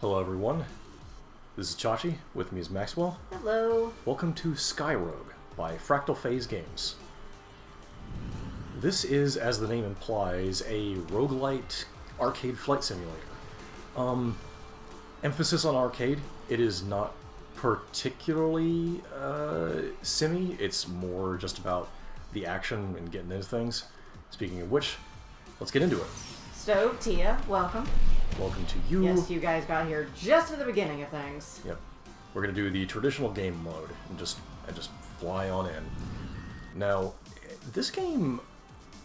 Hello everyone, this is Chachi, with me is Maxwell. Hello. Welcome to Skyrogue by Fractal Phase Games. This is, as the name implies, a roguelite arcade flight simulator. Emphasis on arcade. It is not particularly simmy, it's more just about the action and getting into things. Speaking of which, let's get into it. Stove, Tia, welcome. Welcome to you. Yes, you guys got here just at the beginning of things. Yep. We're gonna do the traditional game mode and just fly on in. Now, this game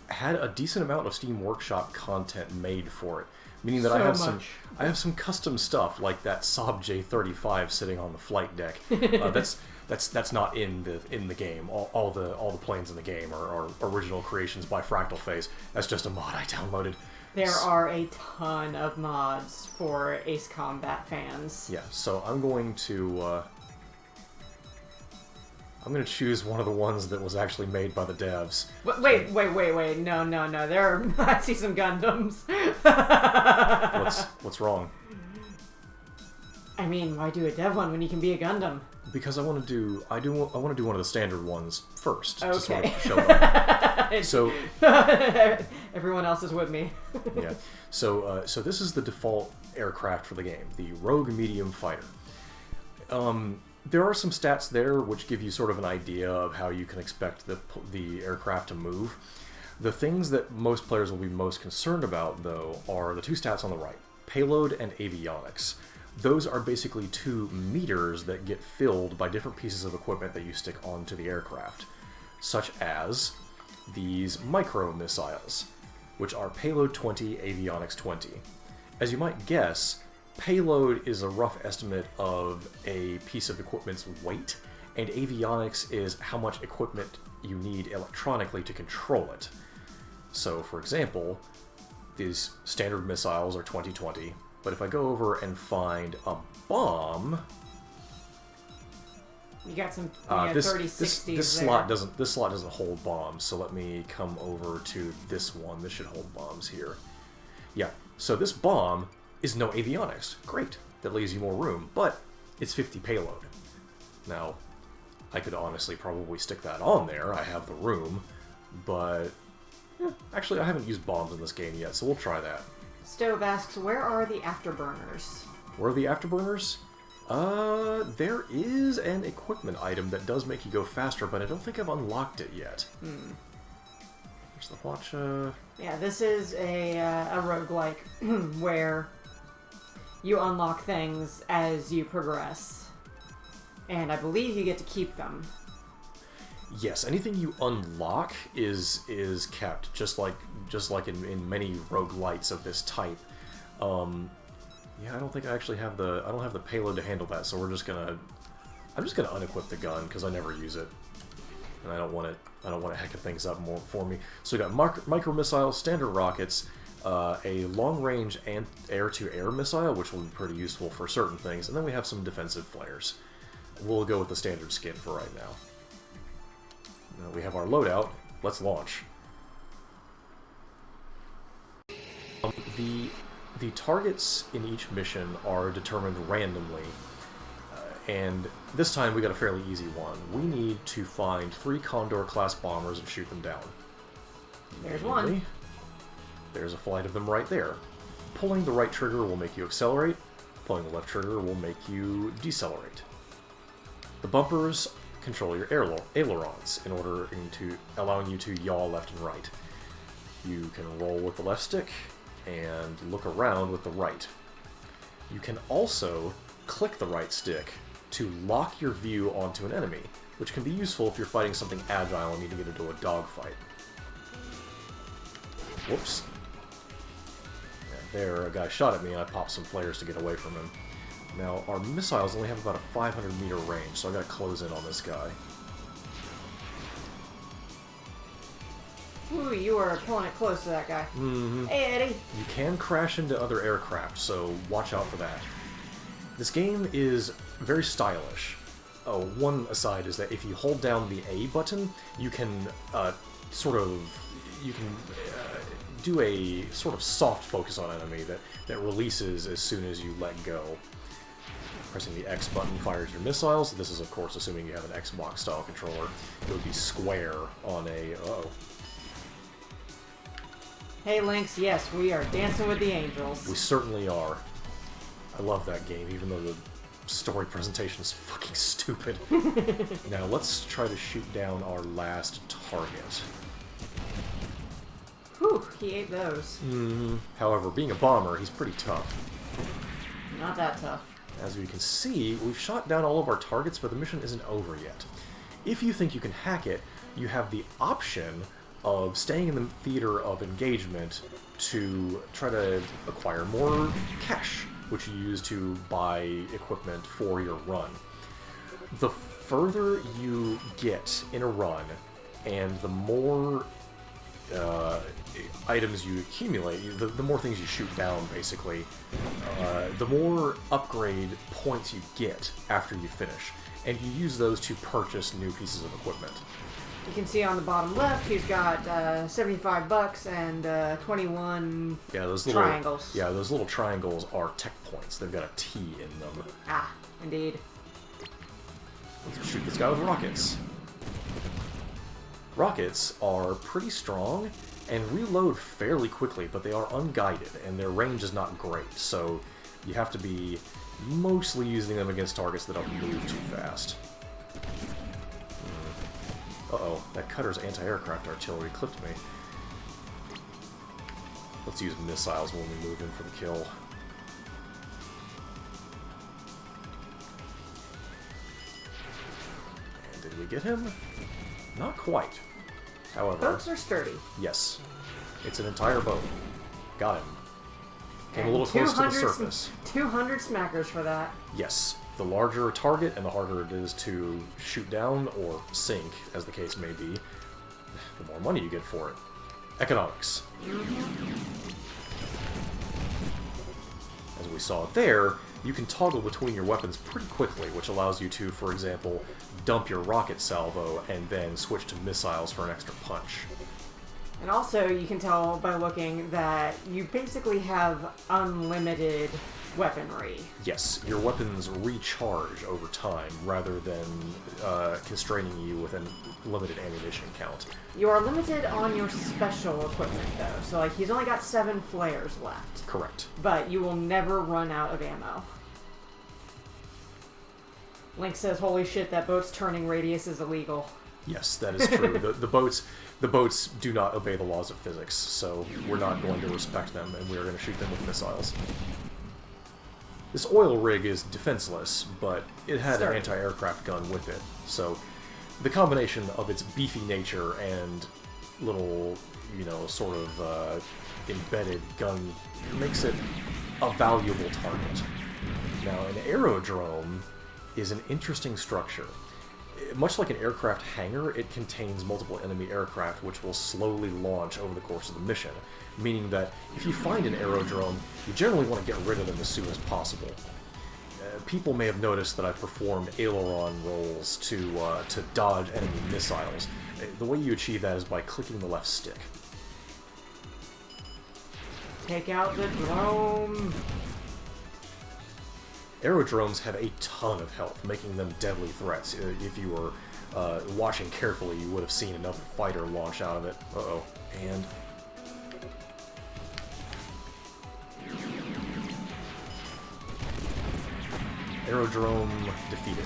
had a decent amount of Steam Workshop content made for it, meaning that I have some custom stuff like that Saab J35 sitting on the flight deck. That's not in the game. All the planes in the game are original creations by Fractal Phase. That's just a mod I downloaded. There are a ton of mods for Ace Combat fans. Yeah, so I'm going to choose one of the ones that was actually made by the devs. Wait. No. There are... I see some Gundams. What's wrong? I mean, why do a dev one when you can be a Gundam? Because I want to do one of the standard ones first to Okay. sort of show them. So everyone else is with me. yeah. So this is the default aircraft for the game, the Rogue Medium Fighter. There are some stats there which give you sort of an idea of how you can expect the aircraft to move. The things that most players will be most concerned about, though, are the two stats on the right, payload and avionics. Those are basically two meters that get filled by different pieces of equipment that you stick onto the aircraft, such as these micro-missiles, which are payload 20, avionics 20. As you might guess, payload is a rough estimate of a piece of equipment's weight, and avionics is how much equipment you need electronically to control it. So, for example, these standard missiles are 20-20, but if I go over and find a bomb... You got some 30-60s this slot doesn't hold bombs, so let me come over to this one. This should hold bombs here. Yeah, so this bomb is no avionics. Great, that leaves you more room, but it's 50 payload. Now, I could honestly probably stick that on there. I have the room, but actually I haven't used bombs in this game yet, so we'll try that. Stove asks, where are the afterburners? Where are the afterburners? There is an equipment item that does make you go faster, but I don't think I've unlocked it yet. There's the watch, Yeah, this is a roguelike where you unlock things as you progress. And I believe you get to keep them. Yes, anything you unlock is kept, just like in many roguelites of this type. Yeah, I don't think I actually have the payload to handle that, so I'm just gonna unequip the gun because I never use it, and I don't want it hacking things up more for me. So we got micro missiles, standard rockets, a long range and air-to-air missile, which will be pretty useful for certain things, and then we have some defensive flares. We'll go with the standard skin for right now. Now we have our loadout. Let's launch. The targets in each mission are determined randomly, and this time we got a fairly easy one. We need to find 3 Condor-class bombers and shoot them down. There's one. There's a flight of them right there. Pulling the right trigger will make you accelerate. Pulling the left trigger will make you decelerate. The bumpers control your ailerons in order to allowing you to yaw left and right. You can roll with the left stick and look around with the right. You can also click the right stick to lock your view onto an enemy, which can be useful if you're fighting something agile and need to get into a dogfight. Whoops. Yeah, there, a guy shot at me and I popped some flares to get away from him. Now, our missiles only have about a 500-meter range, so I gotta close in on this guy. Ooh, you are pulling it close to that guy. Mm-hmm. Hey, Eddie. You can crash into other aircraft, so watch out for that. This game is very stylish. Oh, one aside is that if you hold down the A button, you can do a sort of soft focus on enemy that releases as soon as you let go. Pressing the X button fires your missiles. This is, of course, assuming you have an Xbox style controller. It would be square on a... Uh-oh. Hey, Lynx, yes, we are dancing with the angels. We certainly are. I love that game, even though the story presentation is fucking stupid. Now, let's try to shoot down our last target. Whew, he ate those. However, being a bomber, he's pretty tough. Not that tough. As we can see, we've shot down all of our targets, but the mission isn't over yet. If you think you can hack it, you have the option of staying in the theater of engagement to try to acquire more cash, which you use to buy equipment for your run. The further you get in a run, and the more items you accumulate, the more things you shoot down, basically, the more upgrade points you get after you finish. And you use those to purchase new pieces of equipment. You can see on the bottom left, he's got $75 and 21 those triangles. Those little triangles are tech points. They've got a T in them. Ah, indeed. Let's shoot this guy with rockets. Rockets are pretty strong and reload fairly quickly, but they are unguided, and their range is not great, so you have to be mostly using them against targets that don't move too fast. Uh-oh, that cutter's anti-aircraft artillery clipped me. Let's use missiles when we move in for the kill. And did we get him? Not quite. However... Boats are sturdy. Yes. It's an entire boat. Got him. Came a little close to the surface. 200 smackers for that. Yes. The larger a target and the harder it is to shoot down or sink, as the case may be, the more money you get for it. Economics. As we saw there, you can toggle between your weapons pretty quickly, which allows you to, for example, dump your rocket salvo and then switch to missiles for an extra punch. And also, you can tell by looking that you basically have unlimited weaponry. Yes, your weapons recharge over time rather than constraining you with a limited ammunition count. You are limited on your special equipment, though. So, like, he's only got 7 flares left. Correct. But you will never run out of ammo. Link says, holy shit, that boat's turning radius is illegal. Yes, that is true. The boats do not obey the laws of physics, so we're not going to respect them, and we are going to shoot them with missiles. This oil rig is defenseless, but it had an anti-aircraft gun with it, so the combination of its beefy nature and little, sort of embedded gun makes it a valuable target. Now, an aerodrome is an interesting structure. Much like an aircraft hangar, it contains multiple enemy aircraft which will slowly launch over the course of the mission, meaning that if you find an aerodrome, you generally want to get rid of them as soon as possible. People may have noticed that I performed aileron rolls to dodge enemy missiles. The way you achieve that is by clicking the left stick. Take out the drone! Aerodromes have a ton of health, making them deadly threats. If you were watching carefully, you would have seen another fighter launch out of it. Uh-oh. And... Aerodrome defeated.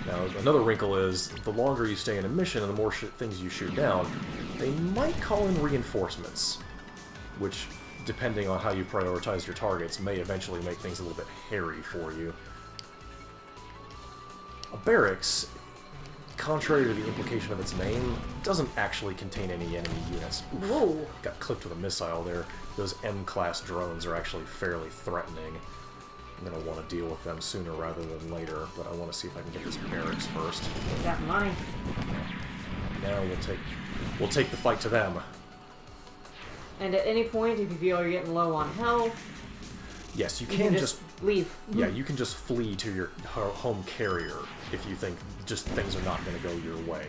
Now, another wrinkle is, the longer you stay in a mission and the more things you shoot down, they might call in reinforcements, which, depending on how you prioritize your targets, may eventually make things a little bit hairy for you. A barracks, contrary to the implication of its name, doesn't actually contain any enemy units. Whoa! Got clipped with a missile there. Those M-class drones are actually fairly threatening. I'm going to want to deal with them sooner rather than later, but I want to see if I can get this barracks first. Get that money. Now we'll take the fight to them. And at any point, if you feel you're getting low on health, yes, you can just leave. Yeah, you can just flee to your home carrier if you think just things are not going to go your way.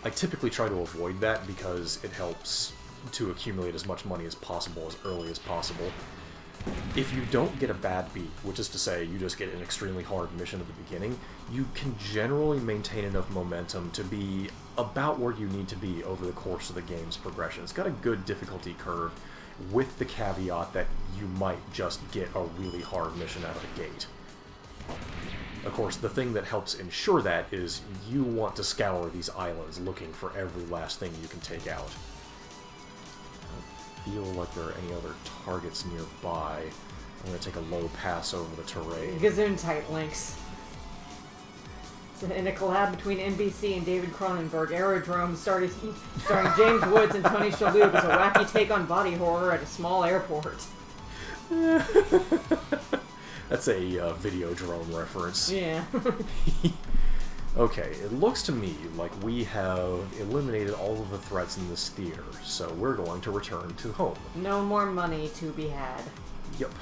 I typically try to avoid that because it helps to accumulate as much money as possible as early as possible. If you don't get a bad beat, which is to say you just get an extremely hard mission at the beginning, you can generally maintain enough momentum to be about where you need to be over the course of the game's progression. It's got a good difficulty curve, with the caveat that you might just get a really hard mission out of the gate. Of course, the thing that helps ensure that is you want to scour these islands looking for every last thing you can take out. I don't feel like there are any other targets nearby. I'm going to take a low pass over the terrain. Gesundheit links. In a collab between NBC and David Cronenberg, Aerodrome starring James Woods and Tony Shalhoub is a wacky take on body horror at a small airport. That's a Videodrome reference. Yeah. Okay, it looks to me like we have eliminated all of the threats in this theater, so we're going to return to home. No more money to be had. Yep.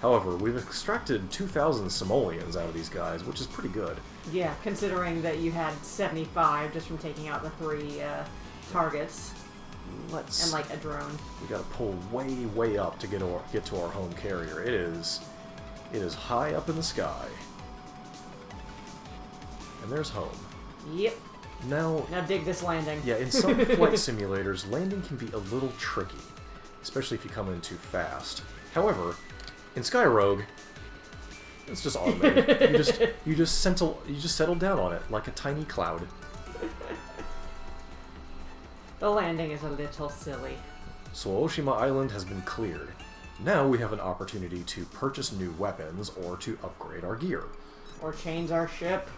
However, we've extracted 2,000 simoleons out of these guys, which is pretty good. Yeah, considering that you had 75 just from taking out the 3 targets. And like a drone. We gotta pull way, way up to get to our home carrier. It is high up in the sky. And there's home. Yep. Now dig this landing. Yeah, in some flight simulators, landing can be a little tricky, especially if you come in too fast. However, in Skyrogue, it's just automated. you just settle down on it like a tiny cloud. The landing is a little silly. So Oshima Island has been cleared. Now we have an opportunity to purchase new weapons or to upgrade our gear. Or change our ship.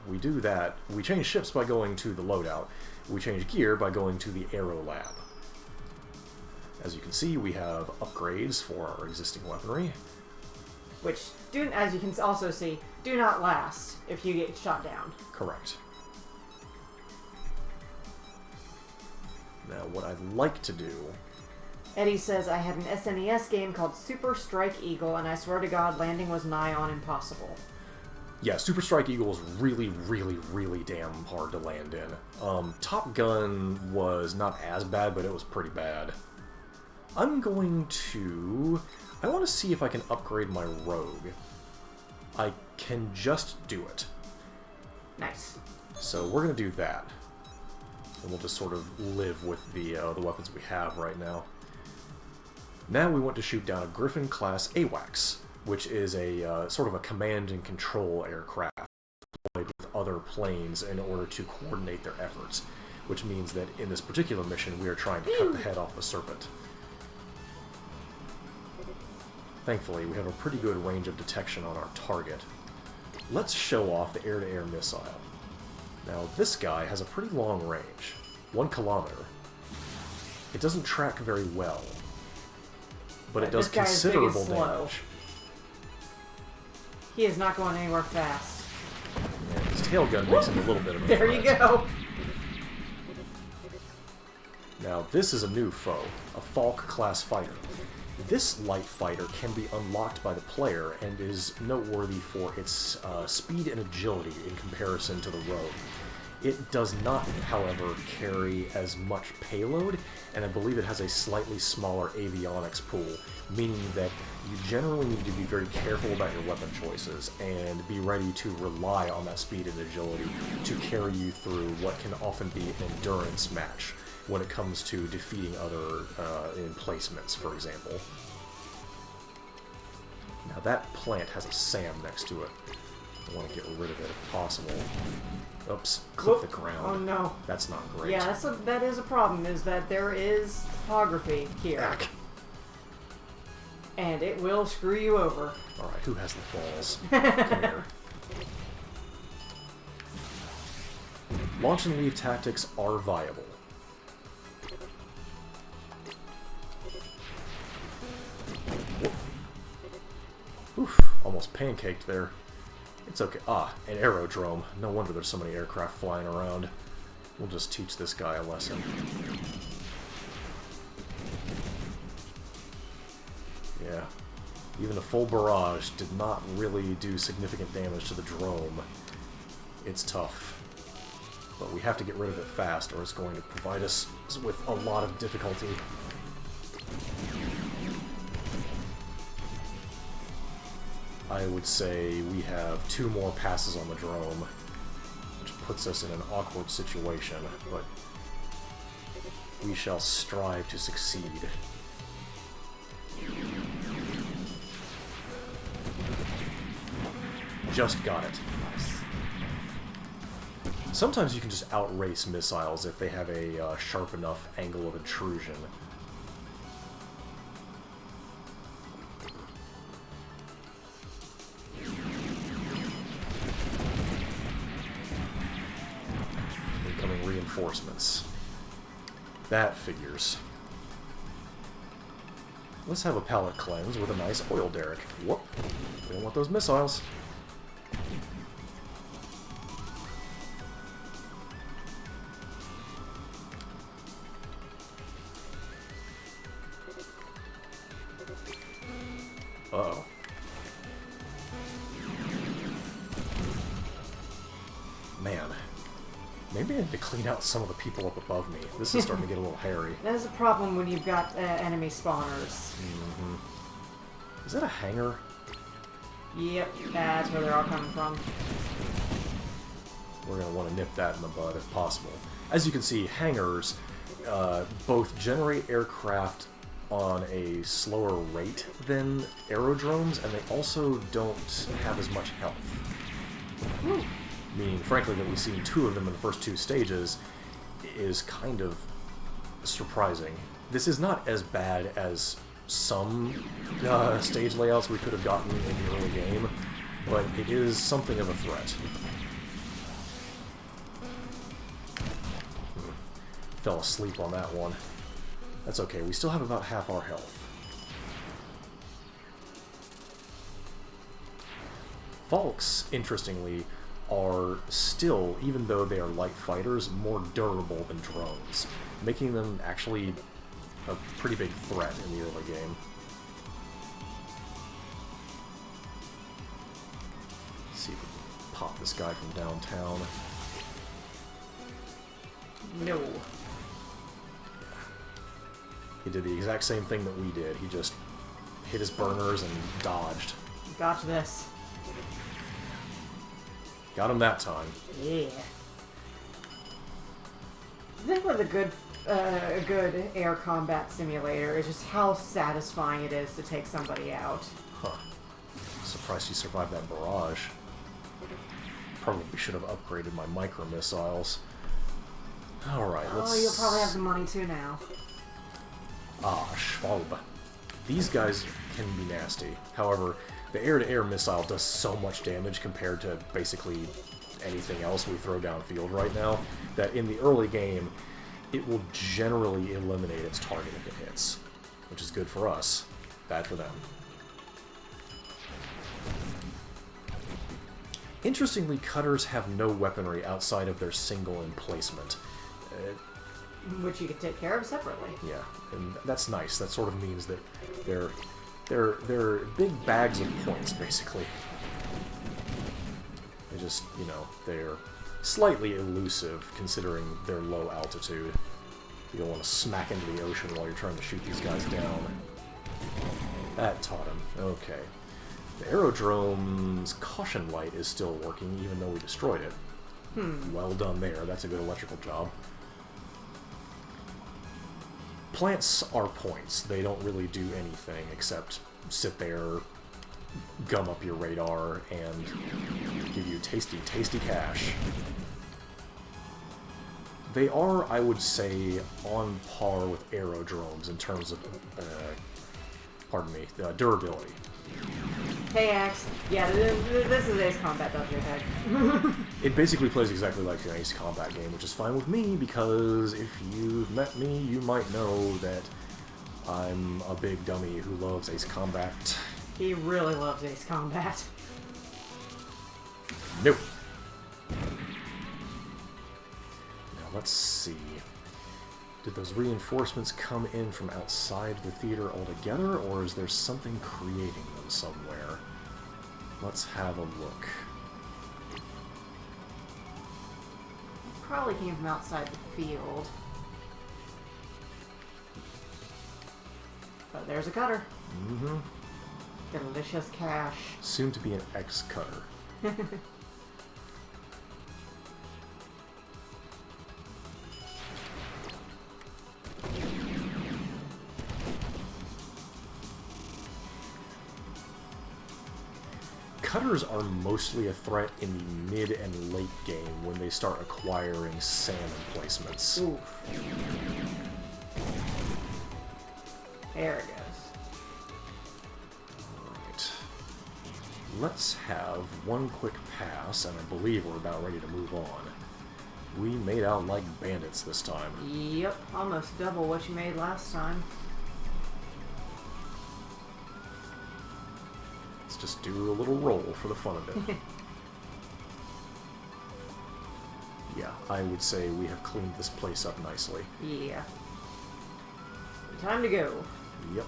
We do that. We change ships by going to the loadout. We change gear by going to the Aero Lab. As you can see, we have upgrades for our existing weaponry. Which, as you can also see, do not last if you get shot down. Correct. Now, what I'd like to do... Eddie says, I had an SNES game called Super Strike Eagle, and I swear to God, landing was nigh on impossible. Yeah, Super Strike Eagle was really, really, really damn hard to land in. Top Gun was not as bad, but it was pretty bad. I want to see if I can upgrade my Rogue. I can just do it. Nice. So we're going to do that. And we'll just sort of live with the weapons we have right now. Now we want to shoot down a Griffin-class AWACS, which is a sort of a command and control aircraft deployed with other planes in order to coordinate their efforts, which means that in this particular mission we are trying to cut the head off the Serpent. Thankfully, we have a pretty good range of detection on our target. Let's show off the air-to-air missile. Now, this guy has a pretty long range, 1 kilometer. It doesn't track very well, but it does considerable damage. He is not going anywhere fast. Yeah, his tail gun makes him a little bit of a threat. There you go! Now, this is a new foe, a Falk-class fighter. This light fighter can be unlocked by the player and is noteworthy for its speed and agility in comparison to the Rogue. It does not, however, carry as much payload, and I believe it has a slightly smaller avionics pool, meaning that you generally need to be very careful about your weapon choices and be ready to rely on that speed and agility to carry you through what can often be an endurance match when it comes to defeating other emplacements, for example. Now that plant has a SAM next to it. I want to get rid of it if possible. Oops, clip the ground. Oh no. That's not great. Yeah, that is a problem, is that there is topography here. Back. And it will screw you over. Alright, who has the balls? Come here. Launch and leave tactics are viable. Oof, almost pancaked there. It's okay. Ah, an aerodrome. No wonder there's so many aircraft flying around. We'll just teach this guy a lesson. Yeah. Even a full barrage did not really do significant damage to the drome. It's tough. but we have to get rid of it fast or it's going to provide us with a lot of difficulty. I would say we have 2 more passes on the drome, which puts us in an awkward situation, but we shall strive to succeed. Just got it. Nice. Sometimes you can just outrace missiles if they have a sharp enough angle of intrusion. Incoming reinforcements. That figures. Let's have a pallet cleanse with a nice oil derrick. Whoop. We don't want those missiles. Uh-oh. Man. Maybe I need to clean out some of the people up above me. This is starting to get a little hairy. That is a problem when you've got enemy spawners. Is that a hangar? Yep, that's where they're all coming from. We're going to want to nip that in the bud if possible. As you can see, hangars both generate aircraft on a slower rate than aerodromes, and they also don't have as much health. Woo. Meaning, frankly, that we've seen 2 of them in the first 2 stages is kind of surprising. This is not as bad as some stage layouts we could have gotten in the early game, but it is something of a threat. Fell asleep on that one. That's okay, we still have about half our health. Falks, interestingly, are still, even though they are light fighters, more durable than drones, making them actually a pretty big threat in the early game. Let's see if we can pop this guy from downtown. No. He did the exact same thing that we did. He just hit his burners and dodged. Got this. Got him that time. Yeah. The thing with a good air combat simulator is just how satisfying it is to take somebody out. Huh. Surprised he survived that barrage. Probably should have upgraded my micro missiles. Alright, let's... Oh, you'll probably have the money too now. Ah, Schwalbe. These guys can be nasty. However, the air-to-air missile does so much damage compared to basically anything else we throw downfield right now, that in the early game, it will generally eliminate its target if it hits. Which is good for us, bad for them. Interestingly, cutters have no weaponry outside of their single emplacement. Which you can take care of separately. Yeah, and that's nice. That sort of means that they're big bags of points, basically. They just, you know, they're slightly elusive considering their low altitude. You don't want to smack into the ocean while you're trying to shoot these guys down. That taught him. Okay. The aerodrome's caution light is still working, even though we destroyed it. Well done there. That's a good electrical job. Plants are points. They don't really do anything except sit there, gum up your radar, and give you tasty, tasty cash. They are, I would say, on par with aerodromes in terms of, durability. Hey, Axe. Yeah, this is Ace Combat, don't you, head? It basically plays exactly like an Ace Combat game, which is fine with me, because if you've met me, you might know that I'm a big dummy who loves Ace Combat. He really loves Ace Combat. Nope. Now, let's see. Did those reinforcements come in from outside the theater altogether, or is there something creating them somewhere? Let's have a look. probably came from outside the field. But there's a cutter. Mm-hmm. Delicious cash. Soon to be an ex-cutter. Cutters are mostly a threat in the mid and late game when they start acquiring salmon placements. Oof. There it goes. Alright. Let's have one quick pass, and I believe we're about ready to move on. We made out like bandits this time. Yep, almost double what you made last time. Let's just do a little roll for the fun of it. Yeah, I would say we have cleaned this place up nicely. Yeah. Time to go. Yep.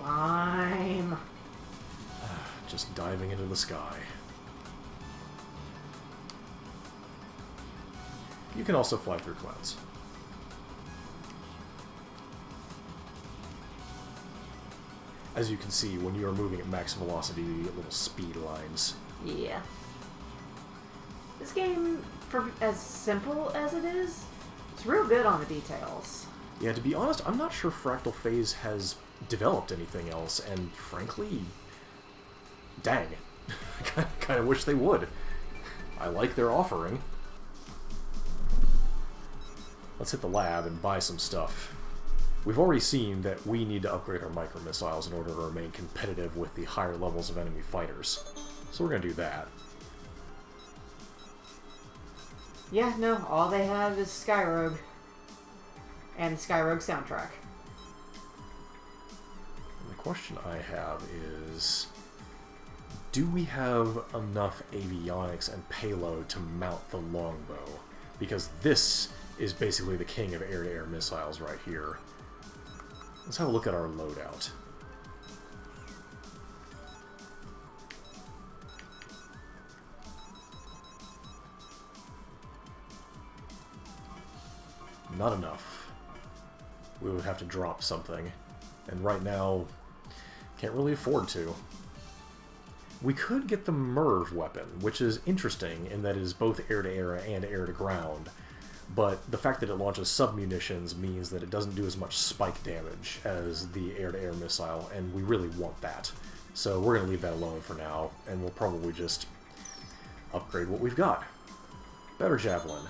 Climb. Just diving into the sky. You can also fly through clouds. As you can see, when you are moving at max velocity, you get little speed lines. Yeah. This game, for as simple as it is, it's real good on the details. Yeah, to be honest, I'm not sure Fractal Phase has developed anything else, and frankly, dang. I kind of wish they would. I like their offering. Let's hit the lab and buy some stuff. We've already seen that we need to upgrade our micro-missiles in order to remain competitive with the higher levels of enemy fighters. So we're going to do that. Yeah, no, all they have is Skyrogue. And the Skyrogue soundtrack. The question I have is, do we have enough avionics and payload to mount the longbow? Because this is basically the king of air-to-air missiles right here. Let's have a look at our loadout. Not enough. We would have to drop something. And right now, can't really afford to. We could get the MIRV weapon, which is interesting in that it is both air-to-air and air-to-ground. But the fact that it launches sub-munitions means that it doesn't do as much spike damage as the air-to-air missile, and we really want that. So we're going to leave that alone for now, and we'll probably just upgrade what we've got. Better Javelin.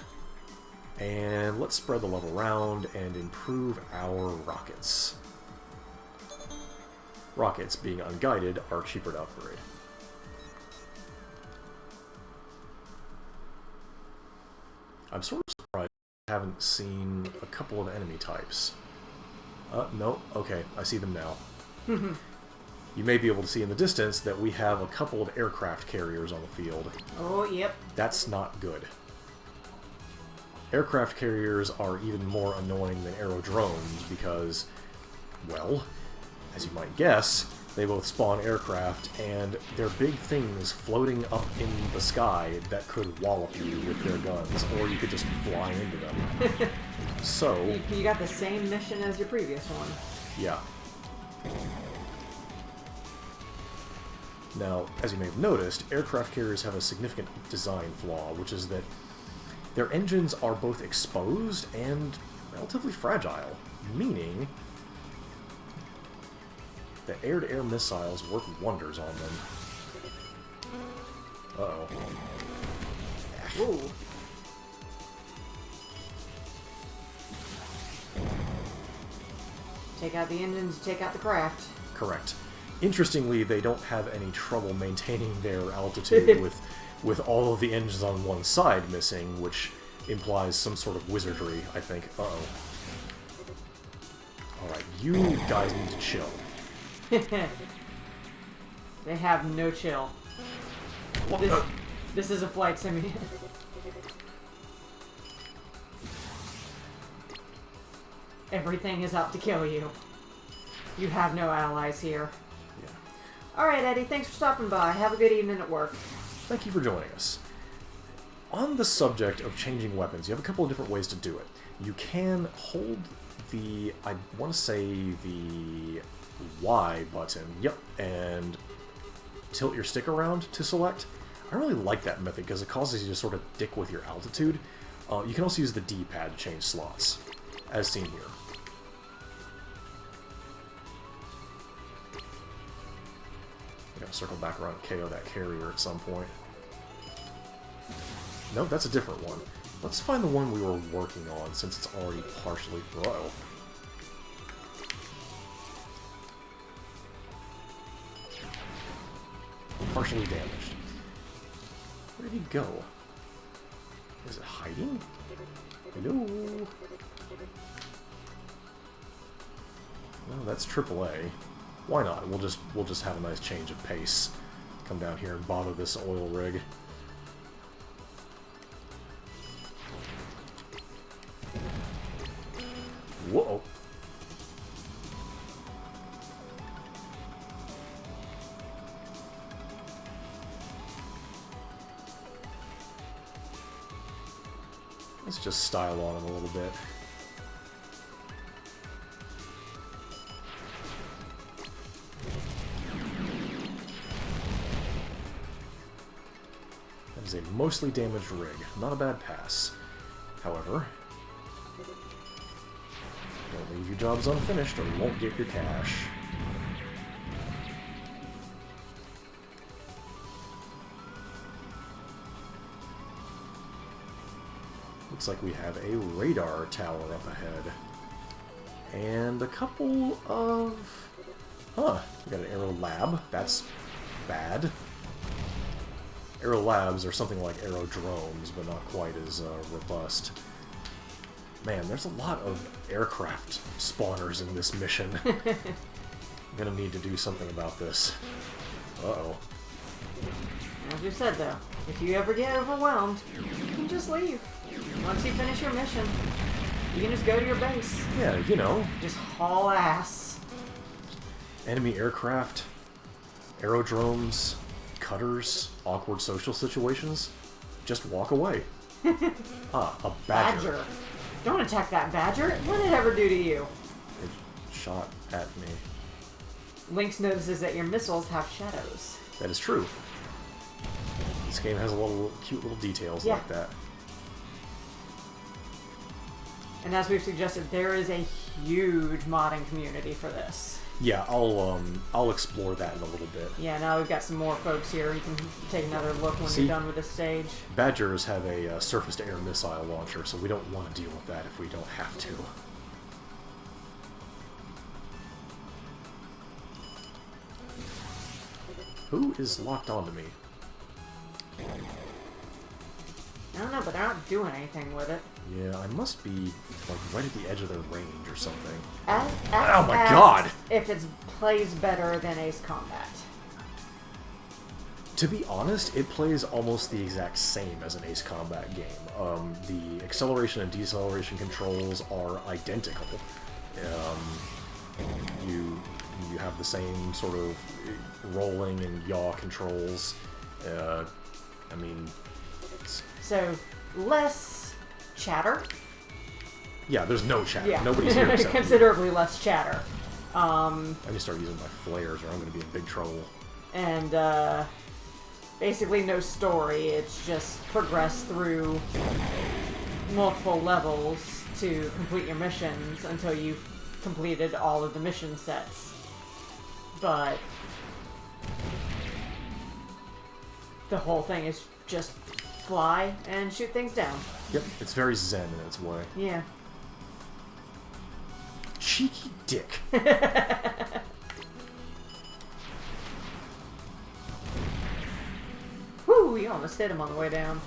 And let's spread the love around and improve our rockets. Rockets, being unguided, are cheaper to upgrade. I'm sort of surprised I haven't seen a couple of enemy types. No, okay, I see them now. You may be able to see in the distance that we have a couple of aircraft carriers on the field. Oh, yep. That's not good. Aircraft carriers are even more annoying than aerodrones because, well, as you might guess, they both spawn aircraft, and they're big things floating up in the sky that could wallop you with their guns, or you could just fly into them. So... You got the same mission as your previous one. Yeah. Now, as you may have noticed, aircraft carriers have a significant design flaw, which is that their engines are both exposed and relatively fragile, meaning the air-to-air missiles work wonders on them. Uh-oh. Ooh. Take out the engines, take out the craft. Correct. Interestingly, they don't have any trouble maintaining their altitude with all of the engines on one side missing, which implies some sort of wizardry, I think. Uh-oh. Alright, you guys need to chill. They have no chill. This is a flight simulator. Everything is out to kill you. You have no allies here. Yeah. Alright, Eddie, thanks for stopping by. Have a good evening at work. Thank you for joining us. On the subject of changing weapons, you have a couple of different ways to do it. You can hold the, I want to say the Y button, yep, and tilt your stick around to select. I really like that method because it causes you to sort of dick with your altitude. You can also use the D-pad to change slots, as seen here. I gotta circle back around and KO that carrier at some point. No, that's a different one. Let's find the one we were working on since it's already partially... Uh-oh. Partially damaged. Where did he go? Is it hiding? Hello? No, that's AAA. Why not? We'll just have a nice change of pace. Come down here and bother this oil rig. Whoa. Let's just style on him a little bit. That is a mostly damaged rig. Not a bad pass. However, don't leave your jobs unfinished or you won't get your cash. Looks like we have a radar tower up ahead. And a couple of... Huh, we got an Aero Lab. That's bad. Aero Labs are something like aerodromes, but not quite as robust. Man, there's a lot of aircraft spawners in this mission. I'm gonna need to do something about this. Uh-oh. As you said, though, if you ever get overwhelmed, you can just leave. Once you finish your mission, you can just go to your base. Yeah, you know. Just haul ass. Enemy aircraft, aerodromes, cutters, awkward social situations. Just walk away. Ah, a badger. Don't attack that badger. What did it ever do to you? It shot at me. Lynx notices that your missiles have shadows. That is true. This game has a little cute little details like that. And as we've suggested, there is a huge modding community for this. Yeah, I'll explore that in a little bit. Yeah, now we've got some more folks here. You can take another look when you're done with this stage. Badgers have a surface-to-air missile launcher, so we don't want to deal with that if we don't have to. Who is locked onto me? I don't know, but they're not doing anything with it. Yeah, I must be like right at the edge of their range or something. Oh my god! If it plays better than Ace Combat. To be honest, it plays almost the exact same as an Ace Combat game. The acceleration and deceleration controls are identical. You have the same sort of rolling and yaw controls. I mean... So, less chatter. Yeah, there's no chatter. Yeah. Nobody's here except considerably less chatter. I need to start using my flares or I'm going to be in big trouble. And, basically no story. It's just progress through multiple levels to complete your missions until you've completed all of the mission sets. But the whole thing is just fly and shoot things down. Yep, it's very zen in its way. Yeah. Cheeky dick. Whew, you almost hit him on the way down.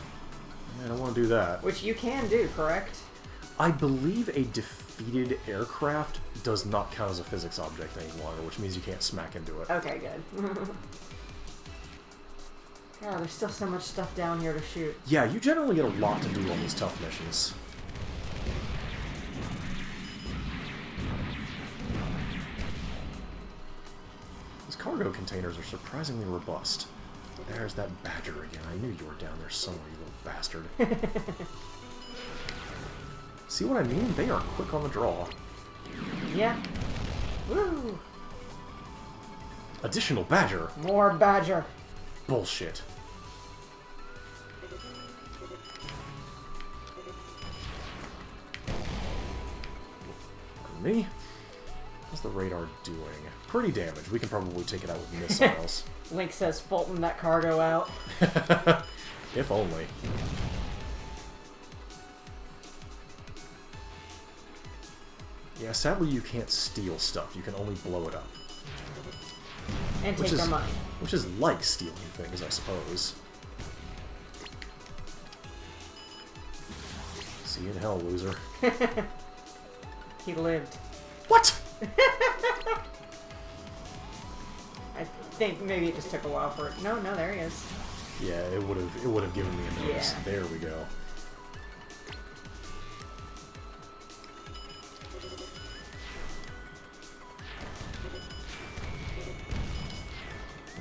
I don't want to do that. Which you can do, correct? I believe a defeated aircraft does not count as a physics object any longer, which means you can't smack into it. Okay, good. God, there's still so much stuff down here to shoot. Yeah, you generally get a lot to do on these tough missions. This cargo containers are surprisingly robust. There's that badger again. I knew you were down there somewhere, you little bastard. See what I mean? They are quick on the draw. Yeah. Woo! Additional badger? More badger. Bullshit. Me? How's the radar doing? Pretty damaged. We can probably take it out with missiles. Link says Fulton that cargo out. If only. Yeah, sadly you can't steal stuff. You can only blow it up. And take their money. Which is like stealing things, I suppose. See you in hell, loser. He lived. What? I think maybe it just took a while for it. No, there he is. Yeah, it would have given me a notice. Yeah. There we go.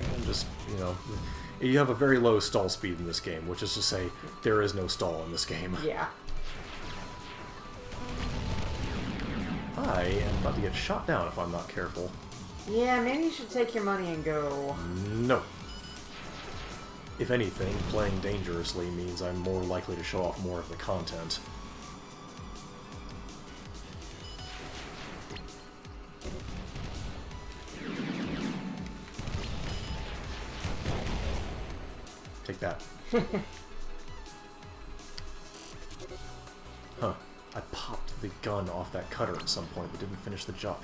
And just, you have a very low stall speed in this game, which is to say, there is no stall in this game. Yeah. I am about to get shot down if I'm not careful. Yeah, maybe you should take your money and go. No. If anything, playing dangerously means I'm more likely to show off more of the content. Take that. Huh. I popped the gun off that cutter at some point, but didn't finish the job.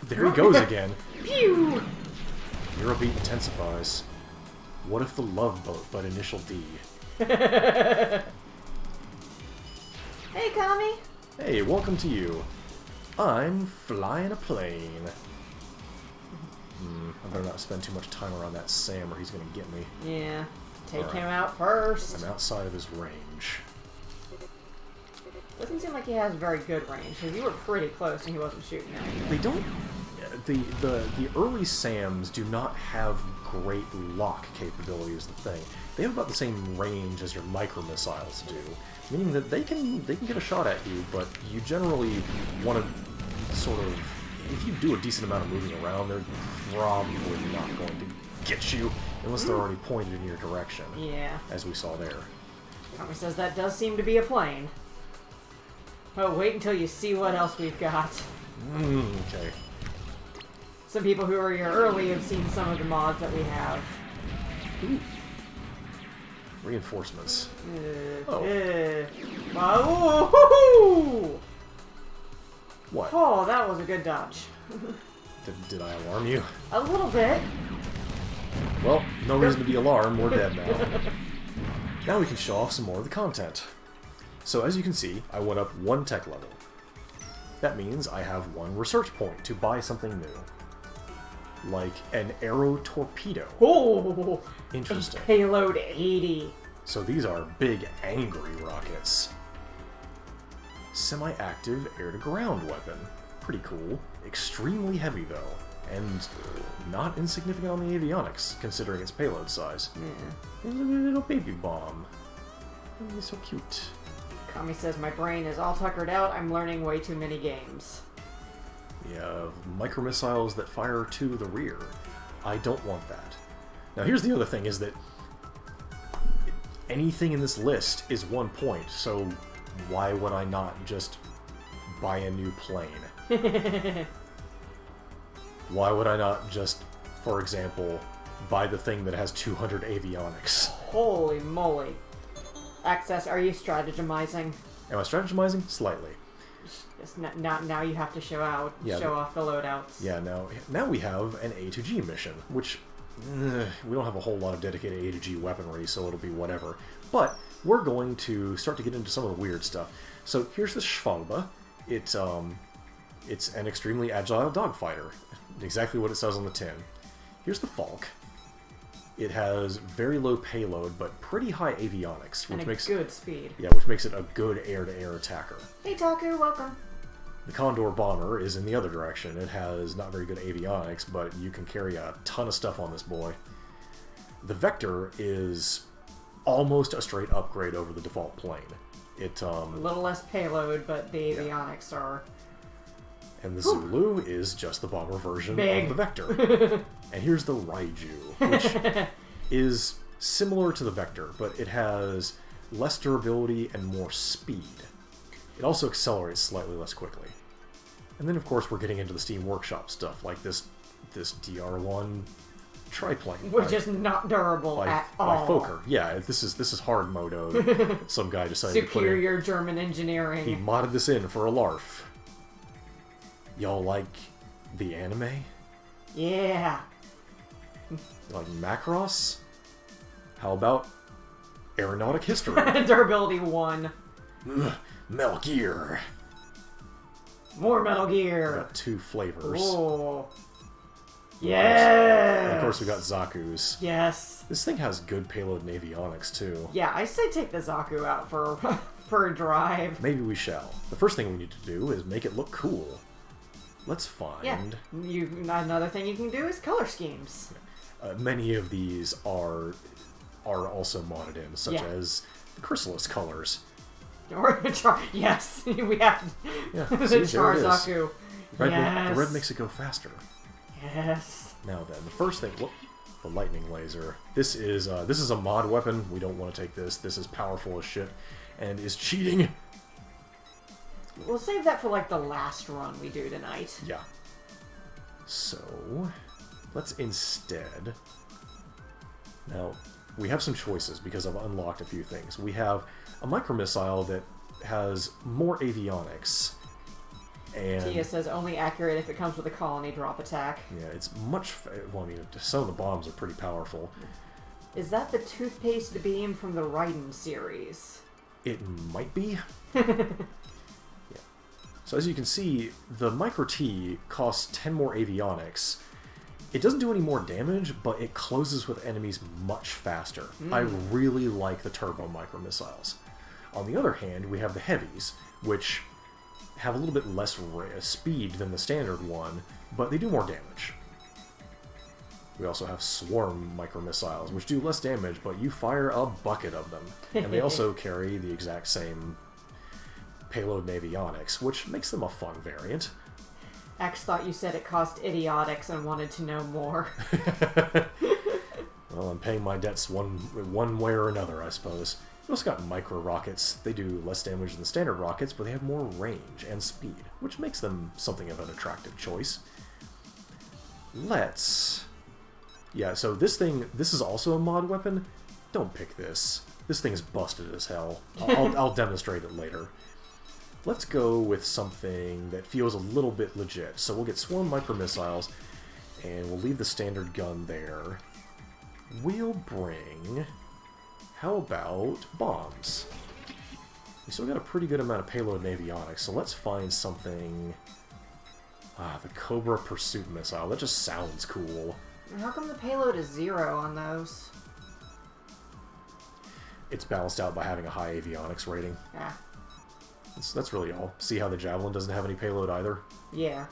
There he goes again. Pew! Eurobeat intensifies. What if the love boat, but initial D? Hey, Kami! Hey, welcome to you. I'm flying a plane. I better not spend too much time around that Sam or he's gonna get me. Yeah. Take Alright. him out first. I'm outside of his range. Doesn't seem like he has very good range, because you were pretty close and he wasn't shooting at you. They don't... The early Sams do not have great lock capability is the thing. They have about the same range as your micro-missiles do, meaning that they can get a shot at you, but you generally want to sort of... If you do a decent amount of moving around, they're probably not going to get you, unless they're already pointed in your direction. Yeah. As we saw there. Kami says that does seem to be a plane. Oh, wait until you see what else we've got. Okay. Some people who are here early have seen some of the mods that we have. Ooh. Reinforcements. Oh. Woo-hoo-hoo! What? Oh, that was a good dodge. Did I alarm you? A little bit. Well, no reason to be alarmed. We're dead now. Now we can show off some more of the content. So as you can see, I went up one tech level. That means I have one research point to buy something new. Like an arrow torpedo. Oh! Interesting. Payload 80. So these are big, angry rockets. Semi-active air-to-ground weapon. Pretty cool. Extremely heavy, though. And not insignificant on the avionics, considering its payload size. Yeah. A little baby bomb. Oh, so cute. Kami says, my brain is all tuckered out. I'm learning way too many games. Yeah, micro-missiles that fire to the rear. I don't want that. Now here's the other thing, is that anything in this list is 1 point, so why would I not just buy a new plane? Why would I not just, for example, buy the thing that has 200 avionics? Holy moly. Access, are you strategizing? Am I strategizing? Slightly. Just now you have to show off the loadouts. Yeah, now we have an A to G mission, which we don't have a whole lot of dedicated A to G weaponry, so it'll be whatever. But we're going to start to get into some of the weird stuff. So here's the Schwalbe. It's an extremely agile dogfighter. Exactly what it says on the tin. Here's the Falk. It has very low payload, but pretty high avionics, which and makes good speed. Yeah, which makes it a good air-to-air attacker. Hey Taku, welcome. The Condor Bomber is in the other direction. It has not very good avionics, but you can carry a ton of stuff on this boy. The Vector is almost a straight upgrade over the default plane. It A little less payload, but the avionics are... And the Zulu is just the bomber version Big. of the Vector. And here's the Raiju, which is similar to the Vector, but it has less durability and more speed. It also accelerates slightly less quickly. And then, of course, we're getting into the Steam Workshop stuff, like this DR1 triplane. Which is not durable at by all. Fokker. Yeah, this is hard modo. Some guy decided to put in. Superior German engineering. He modded this in for a LARF. Y'all like the anime? Yeah. Like Macross? How about aeronautic history? Durability 1. Metal Gear. More Metal Gear. Got 2 flavors. Oh. And Yes. of course we got Zaku's. Yes. This thing has good payload and avionics too. Yeah, I say take the Zaku out for for a drive. Maybe we shall. The first thing we need to do is make it look cool. Let's find... Yeah. Another thing you can do is color schemes. Many of these are also modded in, such Yeah. as the Chrysalis colors. Or yes, we have to. Yeah, The see, there Char it is. Zaku. Red, Yes. The red makes it go faster. Yes. Now then, the first thing, whoop, the lightning laser. This is a mod weapon. We don't want to take this. This is powerful as shit, and is cheating. We'll save that for like the last run we do tonight. Yeah. So, let's instead... Now, we have some choices because I've unlocked a few things. We have a micromissile that has more avionics. And Tia says only accurate if it comes with a colony drop attack. yeah, it's much... Well, I mean, some of the bombs are pretty powerful. Is that the toothpaste beam from the Raiden series? It might be. So as you can see, the Micro T costs 10 more avionics. It doesn't do any more damage, but it closes with enemies much faster. I really like the Turbo Micro Missiles. On the other hand, we have the Heavies, which have a little bit less speed than the standard one, but they do more damage. We also have Swarm Micro Missiles, which do less damage, but you fire a bucket of them. And they also carry the exact same payload and avionics, which makes them a fun variant. Axe thought you said it cost idiotics and wanted to know more. Well, I'm paying my debts one way or another, I suppose. We also got micro rockets. They do less damage than standard rockets, but they have more range and speed, which makes them something of an attractive choice. Yeah, so this is also a mod weapon. Don't pick this. This thing is busted as hell. I'll demonstrate it later. Let's go with something that feels a little bit legit. So we'll get Swarm Micro Missiles, and we'll leave the standard gun there. We'll bring... How about bombs? We still got a pretty good amount of payload and avionics, so let's find something... the Cobra Pursuit Missile. That just sounds cool. How come the payload is 0 on those? It's balanced out by having a high avionics rating. Yeah. That's really all. See how the Javelin doesn't have any payload either? Yeah.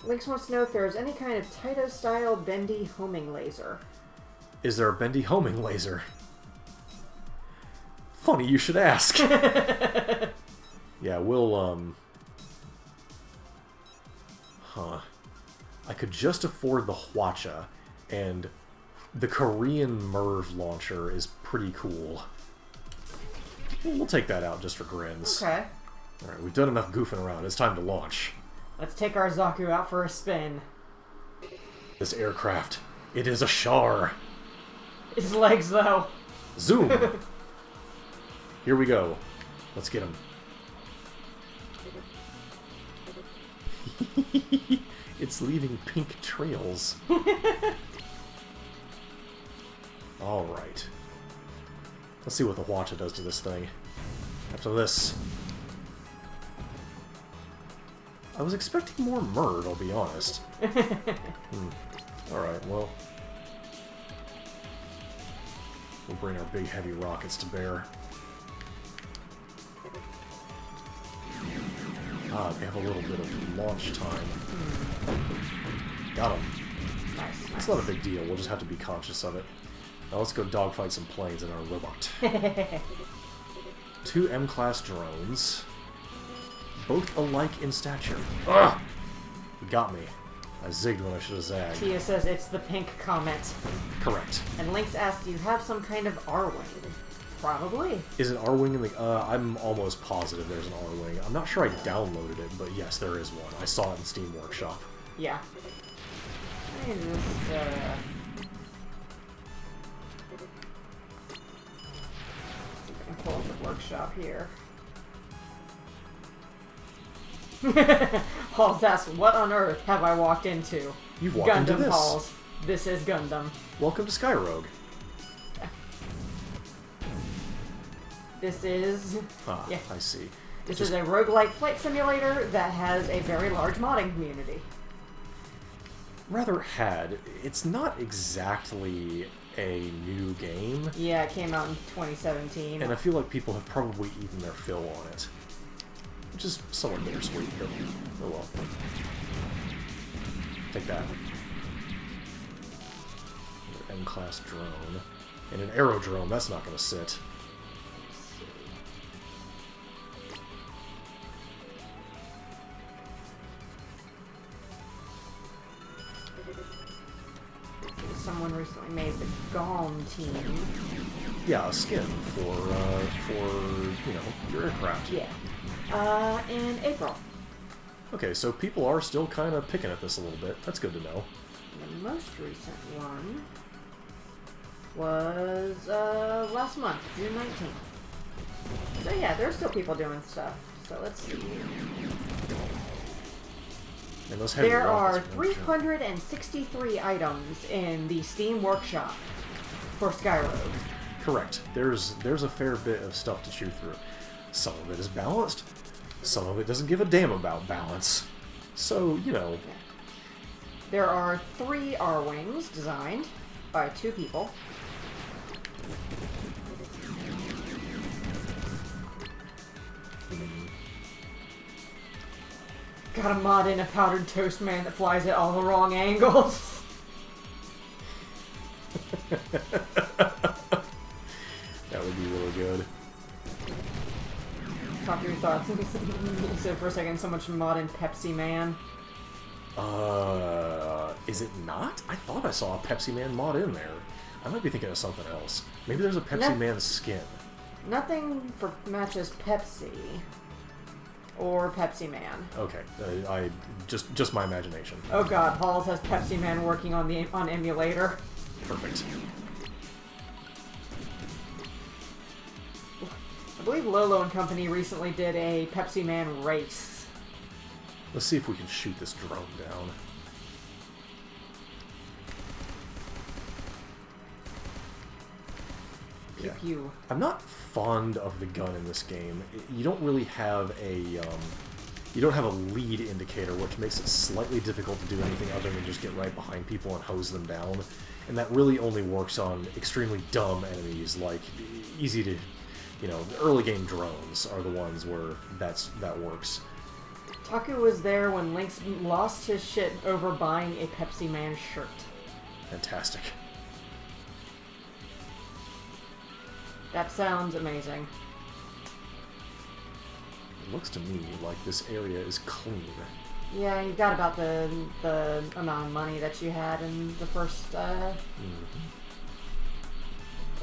Lynx wants to know if there's any kind of Taito-style bendy homing laser. Is there a bendy homing laser? Funny you should ask. Yeah, we'll, I could just afford the Hwacha, and the Korean MIRV launcher is pretty cool. We'll take that out just for grins. Okay. Alright, we've done enough goofing around. It's time to launch. Let's take our Zaku out for a spin. This aircraft, it is a Char. His legs, though. Zoom! Here we go. Let's get him. It's leaving pink trails. Alright. Let's see what the Hwacha does to this thing. After this. I was expecting more MIRV, I'll be honest. Alright, well. We'll bring our big heavy rockets to bear. Ah, they have a little bit of launch time. Got him. Nice. It's not a big deal. We'll just have to be conscious of it. Now let's go dogfight some planes in our robot. 2 M-class drones. Both alike in stature. Ugh! You got me. I zigged when I should have zagged. Tia says it's the pink comet. Correct. And Lynx asks, do you have some kind of R-Wing? Probably. Is an R-Wing in the... I'm almost positive there's an R-Wing. I'm not sure I downloaded it, but yes, there is one. I saw it in Steam Workshop. Yeah. Let me just, see if I can pull up the workshop here. Halls asks, what on earth have I walked into? You've walked into Gundam this. Halls. This is Gundam. Welcome to Skyrogue. This is... Ah, yeah. I see. This is a roguelike flight simulator that has a very large modding community. Rather had. It's not exactly a new game, Yeah, it came out in 2017. and I feel like people have probably eaten their fill on it. Which is somewhat bittersweet, but oh well. Take that. An M-class drone. And an aerodrome, that's not going to sit. Someone recently made the GOM team. Yeah, a skin for you know, your aircraft. Yeah. In April. Okay, so people are still kind of picking at this a little bit. That's good to know. The most recent one was last month, June 19th. So yeah, there's still people doing stuff. So let's see. And those heavy There are rockets, man, 363 items in the Steam Workshop for Skyrogue. correct. There's a fair bit of stuff to chew through. Some of it is balanced. Some of it doesn't give a damn about balance. So, you know, There are 3 R-Wings designed by 2 people. Got a mod in a powdered toast man that flies at all the wrong angles. that would be really good. Talk your thoughts. You said for a second so much mod in Pepsi Man. Is it not? I thought I saw a Pepsi Man mod in there. I might be thinking of something else. Maybe there's a Pepsi No. Man skin. Nothing for matches Pepsi or Pepsi Man. Okay, I just my imagination. Oh god, Halls has Pepsi Man working on emulator. Perfect. I believe Lolo and Company recently did a Pepsi Man race. Let's see if we can shoot this drone down. Pew Yeah. pew. I'm not fond of the gun in this game. You don't really have a you don't have a lead indicator, which makes it slightly difficult to do anything other than just get right behind people and hose them down. And that really only works on extremely dumb enemies, like easy to, you know, the early game drones are the ones where that works. Taku was there when Lynx lost his shit over buying a Pepsi Man shirt. Fantastic. That sounds amazing. It looks to me like this area is clean. Yeah, you got about the amount of money that you had in the first.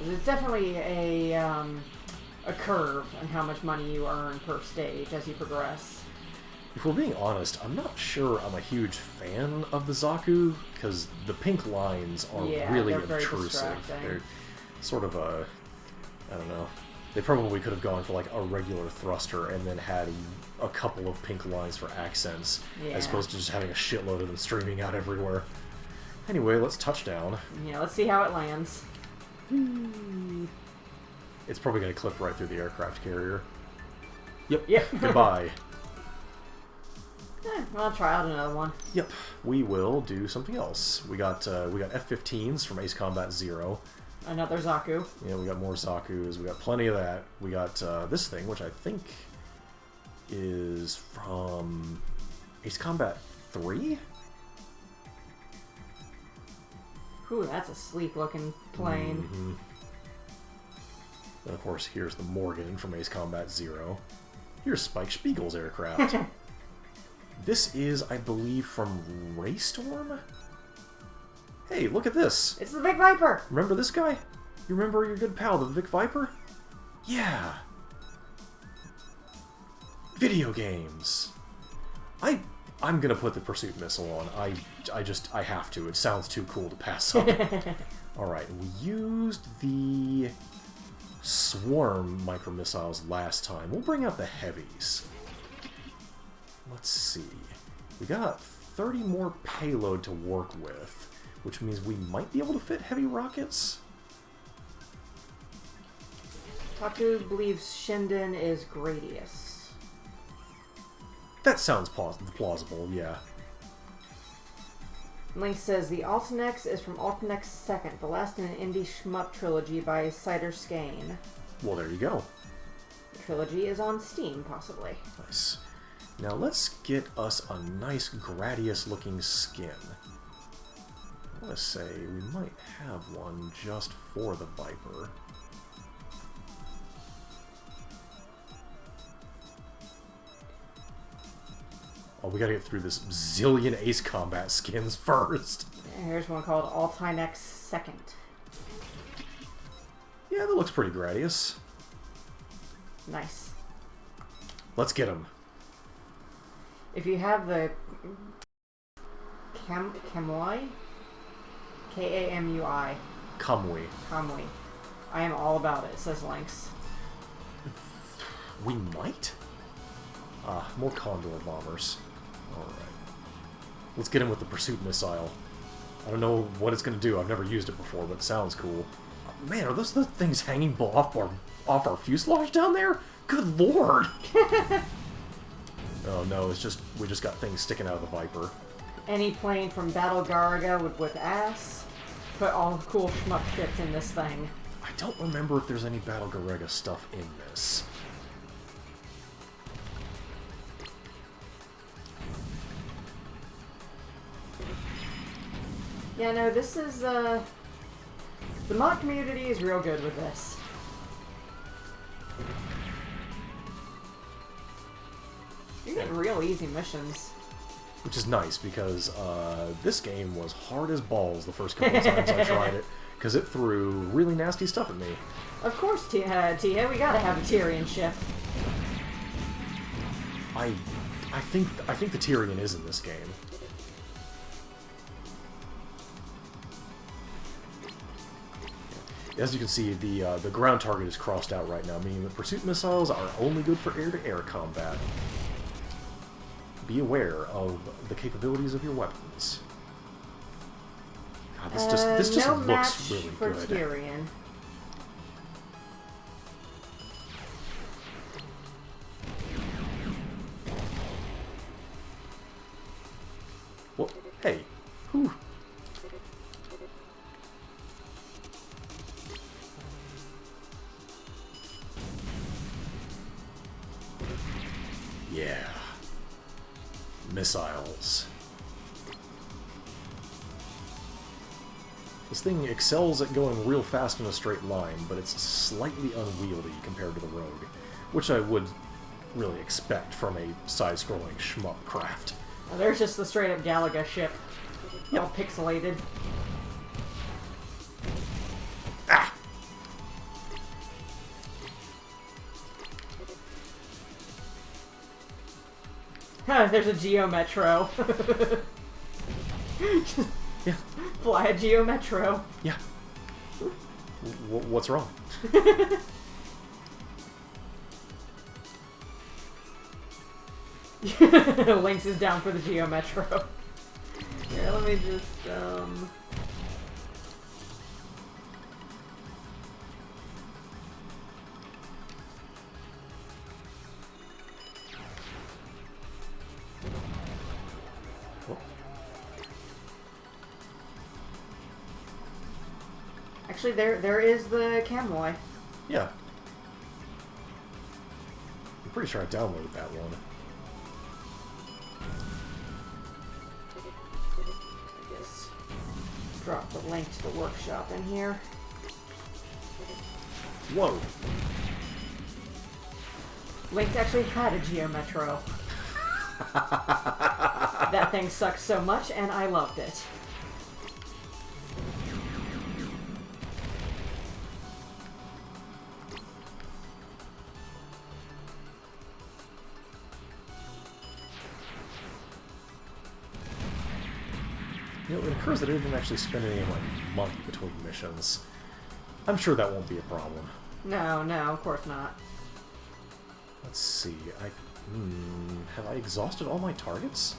It's definitely a curve on how much money you earn per stage as you progress. If we're being honest, I'm not sure I'm a huge fan of the Zaku, because the pink lines are Yeah, really they're very obtrusive. distracting. They're sort of a... I don't know. They probably could have gone for like a regular thruster and then had a couple of pink lines for accents, Yeah. as opposed to just having a shitload of them streaming out everywhere. Anyway, let's touch down. Yeah, let's see how it lands. It's probably going to clip right through the aircraft carrier. Yep. Yep. Goodbye. I'll try out another one. Yep, we will do something else. We got F-15s from Ace Combat Zero. Another Zaku. Yeah, we got more Zaku's. We got plenty of that. We got this thing, which I think is from Ace Combat 3? Ooh, that's a sleek-looking plane. Mm-hmm. And of course, here's the Morgan from Ace Combat 0. Here's Spike Spiegel's aircraft. This is, I believe, from Raystorm? Hey, look at this! It's the Vic Viper! Remember this guy? You remember your good pal, the Vic Viper? Yeah! Video games! I'm gonna put the Pursuit Missile on. I have to. It sounds too cool to pass on. Alright, we used the Swarm micro-missiles last time. We'll bring out the heavies. Let's see. We got 30 more payload to work with, which means we might be able to fit heavy rockets. Taku believes Shinden is Gradius. That sounds plausible, yeah. Link says the Altenex is from Altenex 2nd, the last in an indie shmup trilogy by Cider Skane. Well, there you go. The trilogy is on Steam, possibly. Nice. Now let's get us a nice Gradius-looking skin. I want to say we might have one just for the Viper. Oh, we gotta get through this zillion Ace Combat skins first. Here's one called Altinex 2nd. Yeah, that looks pretty Gradius. Nice. Let's get him. If you have the Kamui? K-A-M-U-I. Kamui. Kamui. I am all about it, says Lynx. We might? More Condor bombers. Alright. Let's get him with the Pursuit Missile. I don't know what it's going to do. I've never used it before, but it sounds cool. Man, are those the things hanging off our fuselage down there? Good lord! Oh no, it's just we just got things sticking out of the Viper. Any plane from Battle Garaga with ass. Put all the cool shmup shits in this thing. I don't remember if there's any Battle Garaga stuff in this. Yeah, no, this is, the mod community is real good with this. You get real easy missions. Which is nice, because this game was hard as balls the first couple of times I tried it, because it threw really nasty stuff at me. Of course, Tia, we gotta have a Tyrian ship. I think the Tyrian is in this game. As you can see, the ground target is crossed out right now, meaning the pursuit missiles are only good for air-to-air combat. Be aware of the capabilities of your weapons. God, this just no looks match really for good. Tyrian. Well, hey, whew. Yeah. Missiles. This thing excels at going real fast in a straight line, but it's slightly unwieldy compared to the Rogue, which I would really expect from a side-scrolling shmup craft. Oh, there's just the straight-up Galaga ship. Yep. All pixelated. Ah! There's a Geo Metro. Yeah. Fly a Geo Metro. Yeah. What's wrong? Lynx is down for the Geo Metro. Here, let me just, Actually, there is the Kamui. Yeah. I'm pretty sure I downloaded that one. I just drop the link to the workshop in here. Whoa! Link's actually had a Geo Metro. That thing sucked so much, and I loved it. You know, it occurs that I didn't actually spend any of my money between missions. I'm sure that won't be a problem. No, no, of course not. Let's see. Have I exhausted all my targets?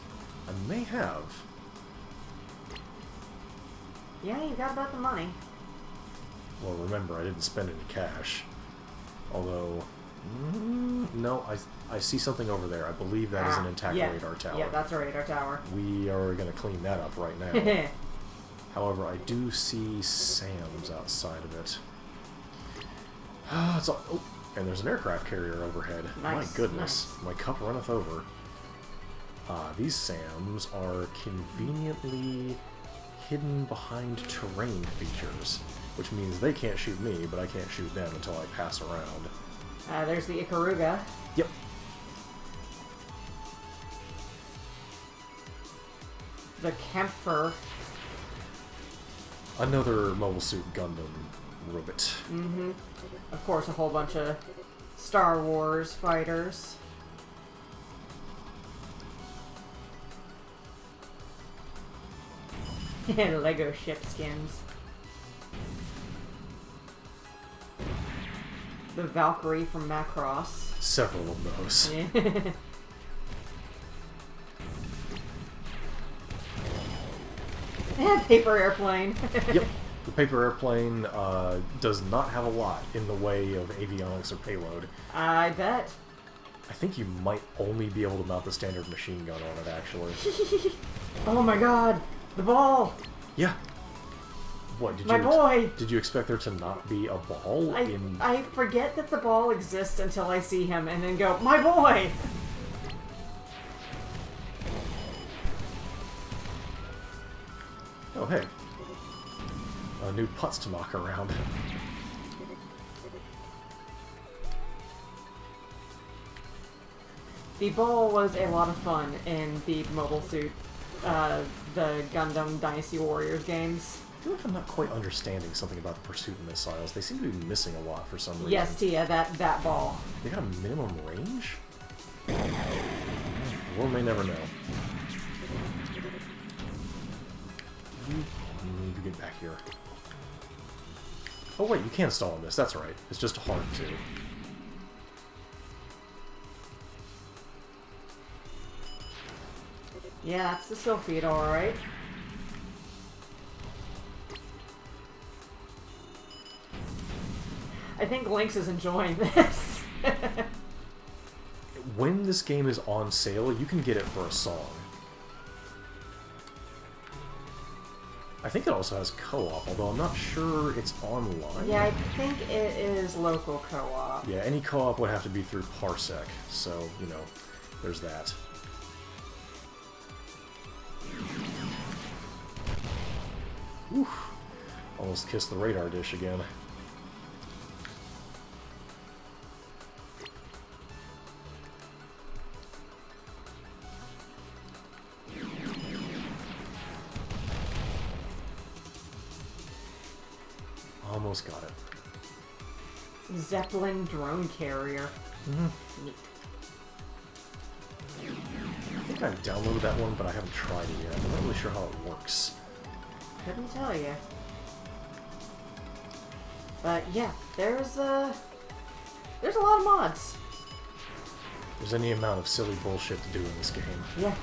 I may have. Yeah, you got about the money. Well, remember, I didn't spend any cash. Although, no, I see something over there. I believe that is an intact radar tower. Yeah, that's a radar tower. We are going to clean that up right now. However, I do see SAMs outside of it. It's all, oh, and there's an aircraft carrier overhead. Nice, My goodness, nice. my cup runneth over. These SAMs are conveniently hidden behind terrain features, which means they can't shoot me, but I can't shoot them until I pass around. There's the Ikaruga. Yep. The Kempfer. Another Mobile Suit Gundam robot. Mm-hmm. Of course, a whole bunch of Star Wars fighters. Lego ship skins. The Valkyrie from Macross. Several of those. And paper airplane. Yep. The paper airplane does not have a lot in the way of avionics or payload. I bet. I think you might only be able to mount the standard machine gun on it, actually. Oh my god! The ball! Yeah. What, did My boy! Did you expect there to not be a ball in... I forget that the ball exists until I see him and then go, my boy! Oh, hey. New putts to knock around. The ball was a lot of fun in the Mobile Suit, the Gundam Dynasty Warriors games. I feel like I'm not quite understanding something about the pursuit missiles. They seem to be missing a lot for some reason. Yes, Tia, that ball. They got a minimum range? One may never know. Need to get back here. Oh wait, you can stall on this, that's right. It's just hard to. Yeah, that's the Sylphid, alright. I think Lynx is enjoying this. When this game is on sale, you can get it for a song. I think it also has co-op, although I'm not sure it's online. Yeah, I think it is local co-op. Yeah, any co-op would have to be through Parsec, so, you know, there's that. Oof. Almost kissed the radar dish again. Almost got it. Zeppelin drone carrier. Neat. I think I've downloaded that one, but I haven't tried it yet. I'm not really sure how it works. Couldn't tell you. But yeah, there's a lot of mods. There's any amount of silly bullshit to do in this game. Yeah.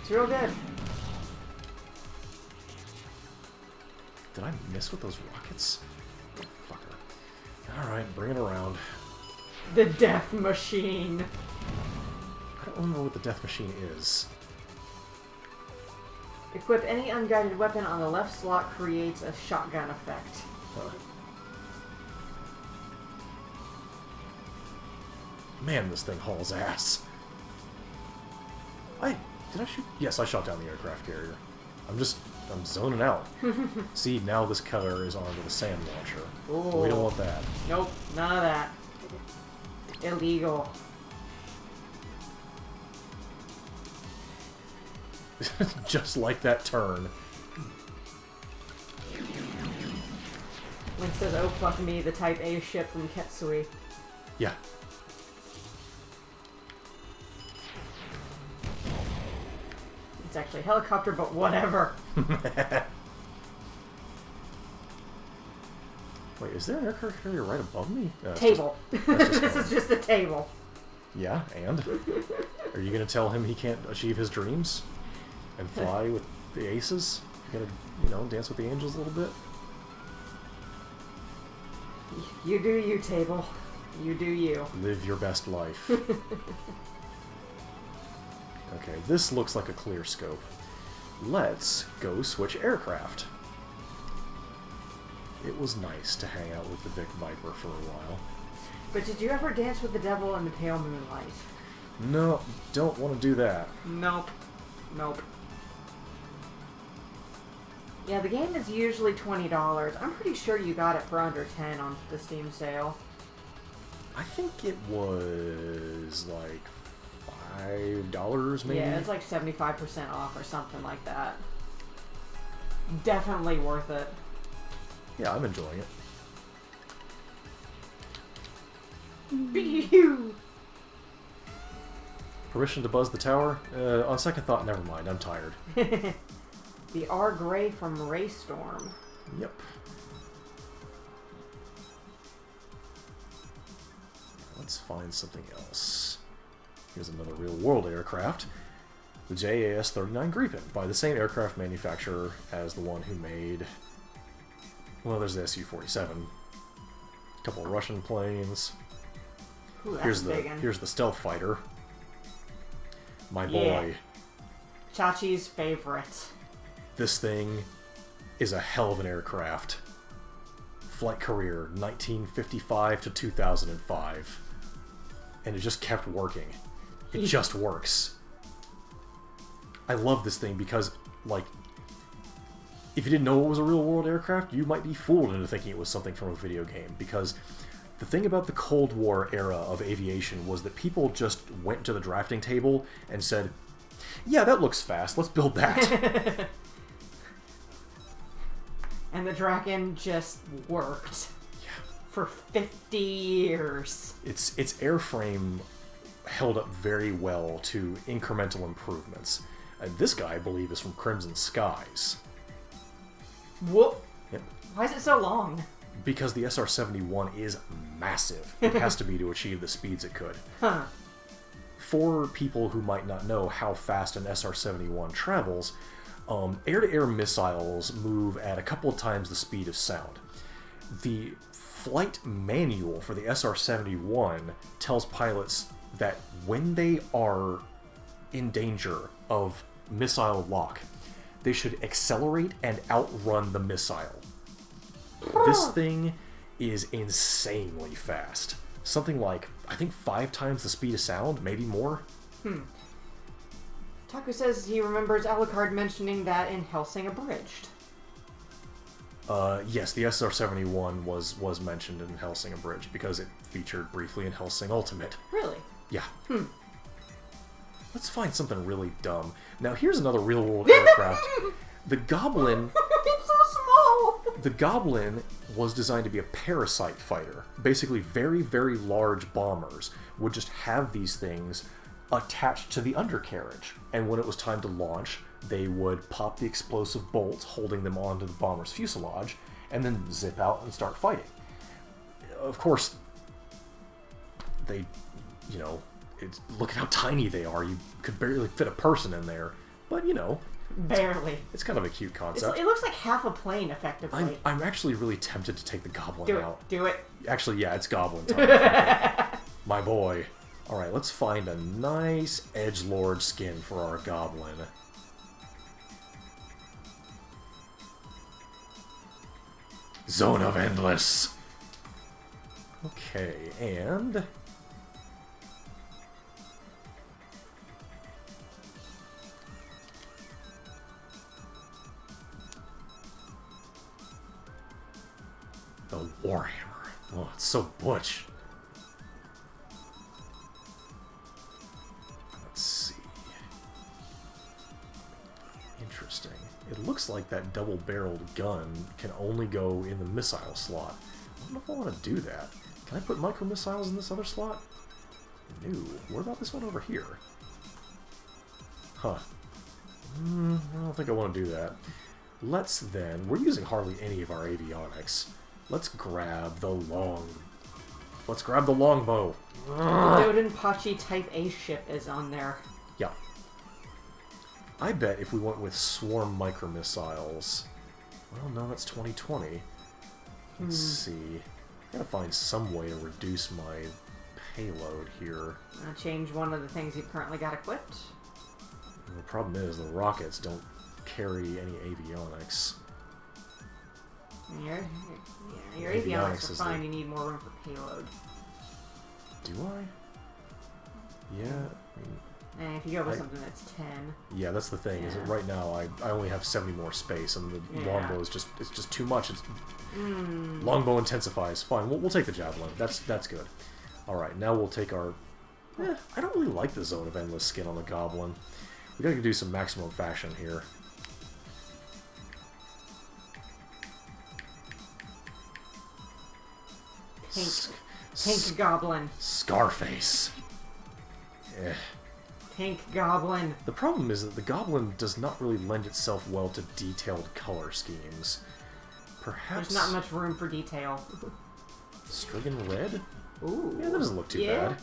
It's real good. Did I miss with those rockets? Fucker. Alright, bring it around. The Death Machine. I don't remember what the death machine is. Equip any unguided weapon on the left slot creates a shotgun effect. Huh. Man, this thing hauls ass. Did I shoot? Yes, I shot down the aircraft carrier. I'm zoning out. See, now this cutter is armed with a sand launcher. Ooh. We don't want that. Nope, none of that. Illegal. Just like that turn. Link says, oh fuck me, the Type A ship from Ketsui. Yeah. It's actually a helicopter, but whatever. Wait, is there an aircraft carrier right above me? No, Table. just This is just a table. Yeah, and? Are you going to tell him he can't achieve his dreams? And fly with the aces? You gotta, dance with the angels a little bit? You do you, table. You do you. Live your best life. Okay, this looks like a clear scope. Let's go switch aircraft. It was nice to hang out with the Vic Viper for a while. But did you ever dance with the devil in the pale moonlight? No, don't want to do that. Nope. Nope. Yeah, the game is usually $20. I'm pretty sure you got it for under 10 on the Steam sale. I think it was like $5 maybe? Yeah, it's like 75% off or something like that. Definitely worth it. Yeah, I'm enjoying it. Pew! Permission to buzz the tower? On second thought, never mind. I'm tired. The R. Gray from Raystorm. Yep. Let's find something else. Here's another real-world aircraft. The JAS-39 Gripen, by the same aircraft manufacturer as the one who made... Well, there's the Su-47. A couple of Russian planes. Ooh, that's big one. Here's the stealth fighter. My Yeah. boy. Chachi's favorite. This thing is a hell of an aircraft. Flight career, 1955 to 2005. And it just kept working. It just works. I love this thing because, like, if you didn't know it was a real-world aircraft, you might be fooled into thinking it was something from a video game. Because the thing about the Cold War era of aviation was that people just went to the drafting table and said, yeah, that looks fast, let's build that. And the Draken just worked. Yeah. For 50 years. Its airframe held up very well to incremental improvements. This guy, I believe, is from Crimson Skies. Whoop. Yep. Why is it so long? Because the SR-71 is massive. It has to be to achieve the speeds it could. Huh. For people who might not know how fast an SR-71 travels, air-to-air missiles move at a couple of times the speed of sound. The flight manual for the SR-71 tells pilots that when they are in danger of missile lock, they should accelerate and outrun the missile. This thing is insanely fast. Something like, I think 5 times the speed of sound, maybe more. Taku says he remembers Alucard mentioning that in Hellsing Abridged. Yes, the SR-71 was mentioned in Hellsing Abridged because it featured briefly in Hellsing Ultimate. Really? Yeah. Let's find something really dumb. Now, here's another real-world aircraft. The Goblin... It's so small! The Goblin was designed to be a parasite fighter. Basically, very, very large bombers would just have these things attached to the undercarriage. And when it was time to launch, they would pop the explosive bolts holding them onto the bomber's fuselage, and then zip out and start fighting. Of course, they, look at how tiny they are. You could barely fit a person in there. But, Barely. it's kind of a cute concept. It looks like half a plane, effectively. I'm actually really tempted to take the Goblin out. Do it. Actually, yeah, it's Goblin time. My boy. Alright, let's find a nice edgelord skin for our Goblin. Zone of Endless. Okay, and Warhammer. Oh, it's so butch. Let's see. Interesting. It looks like that double-barreled gun can only go in the missile slot. I don't know if I want to do that. Can I put micro-missiles in this other slot? No. What about this one over here? Huh. I don't think I want to do that. Let's then... We're using hardly any of our avionics. Let's grab the long... Let's grab the longbow. The Dodonpachi Type A ship is on there. Yeah. I bet if we went with swarm micro-missiles... Well, no, that's 2020. Let's see. Gotta find some way to reduce my payload here. Change one of the things you've currently got equipped. And the problem is the rockets don't carry any avionics. Your avionics are fine. You need more room for payload. Do I? Yeah. I mean, And if you go with something that's 10. yeah, that's the thing. Is that right now I only have 70 more space, and the longbow is just too much. It's longbow intensifies. Fine, we'll take the javelin. That's good. All right, now we'll take our. I don't really like the Zone of Endless skin on the goblin. We gotta do some maximum fashion here. Pink goblin. Scarface. Eh. Pink goblin. The problem is that the goblin does not really lend itself well to detailed color schemes. Perhaps... There's not much room for detail. Strigan red? Ooh. Yeah, that doesn't look too bad.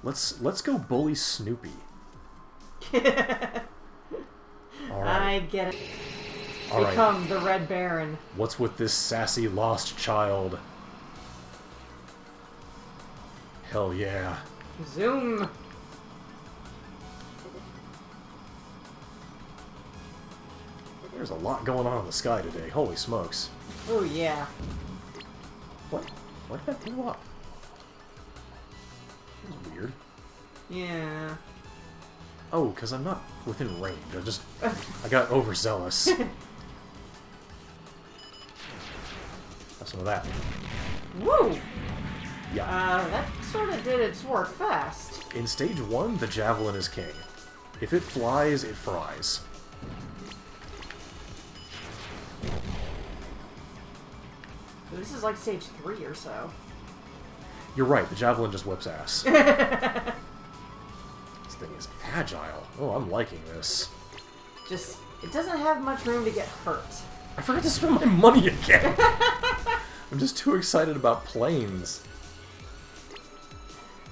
Let's go bully Snoopy. Alright. I get it. Become the Red Baron. What's with this sassy lost child? Hell yeah. Zoom. There's a lot going on in the sky today. Holy smokes. Oh yeah. What? Why did that blow up? That was weird. Yeah. Oh, because I'm not within range. I got overzealous. Have some of that. Woo! Yeah. That sort of did its work fast. In stage 1, the javelin is king. If it flies, it fries. This is like stage 3 or so. You're right, the javelin just whips ass. This thing is agile. Oh, I'm liking this. Just, it doesn't have much room to get hurt. I forgot to spend my money again. I'm just too excited about planes.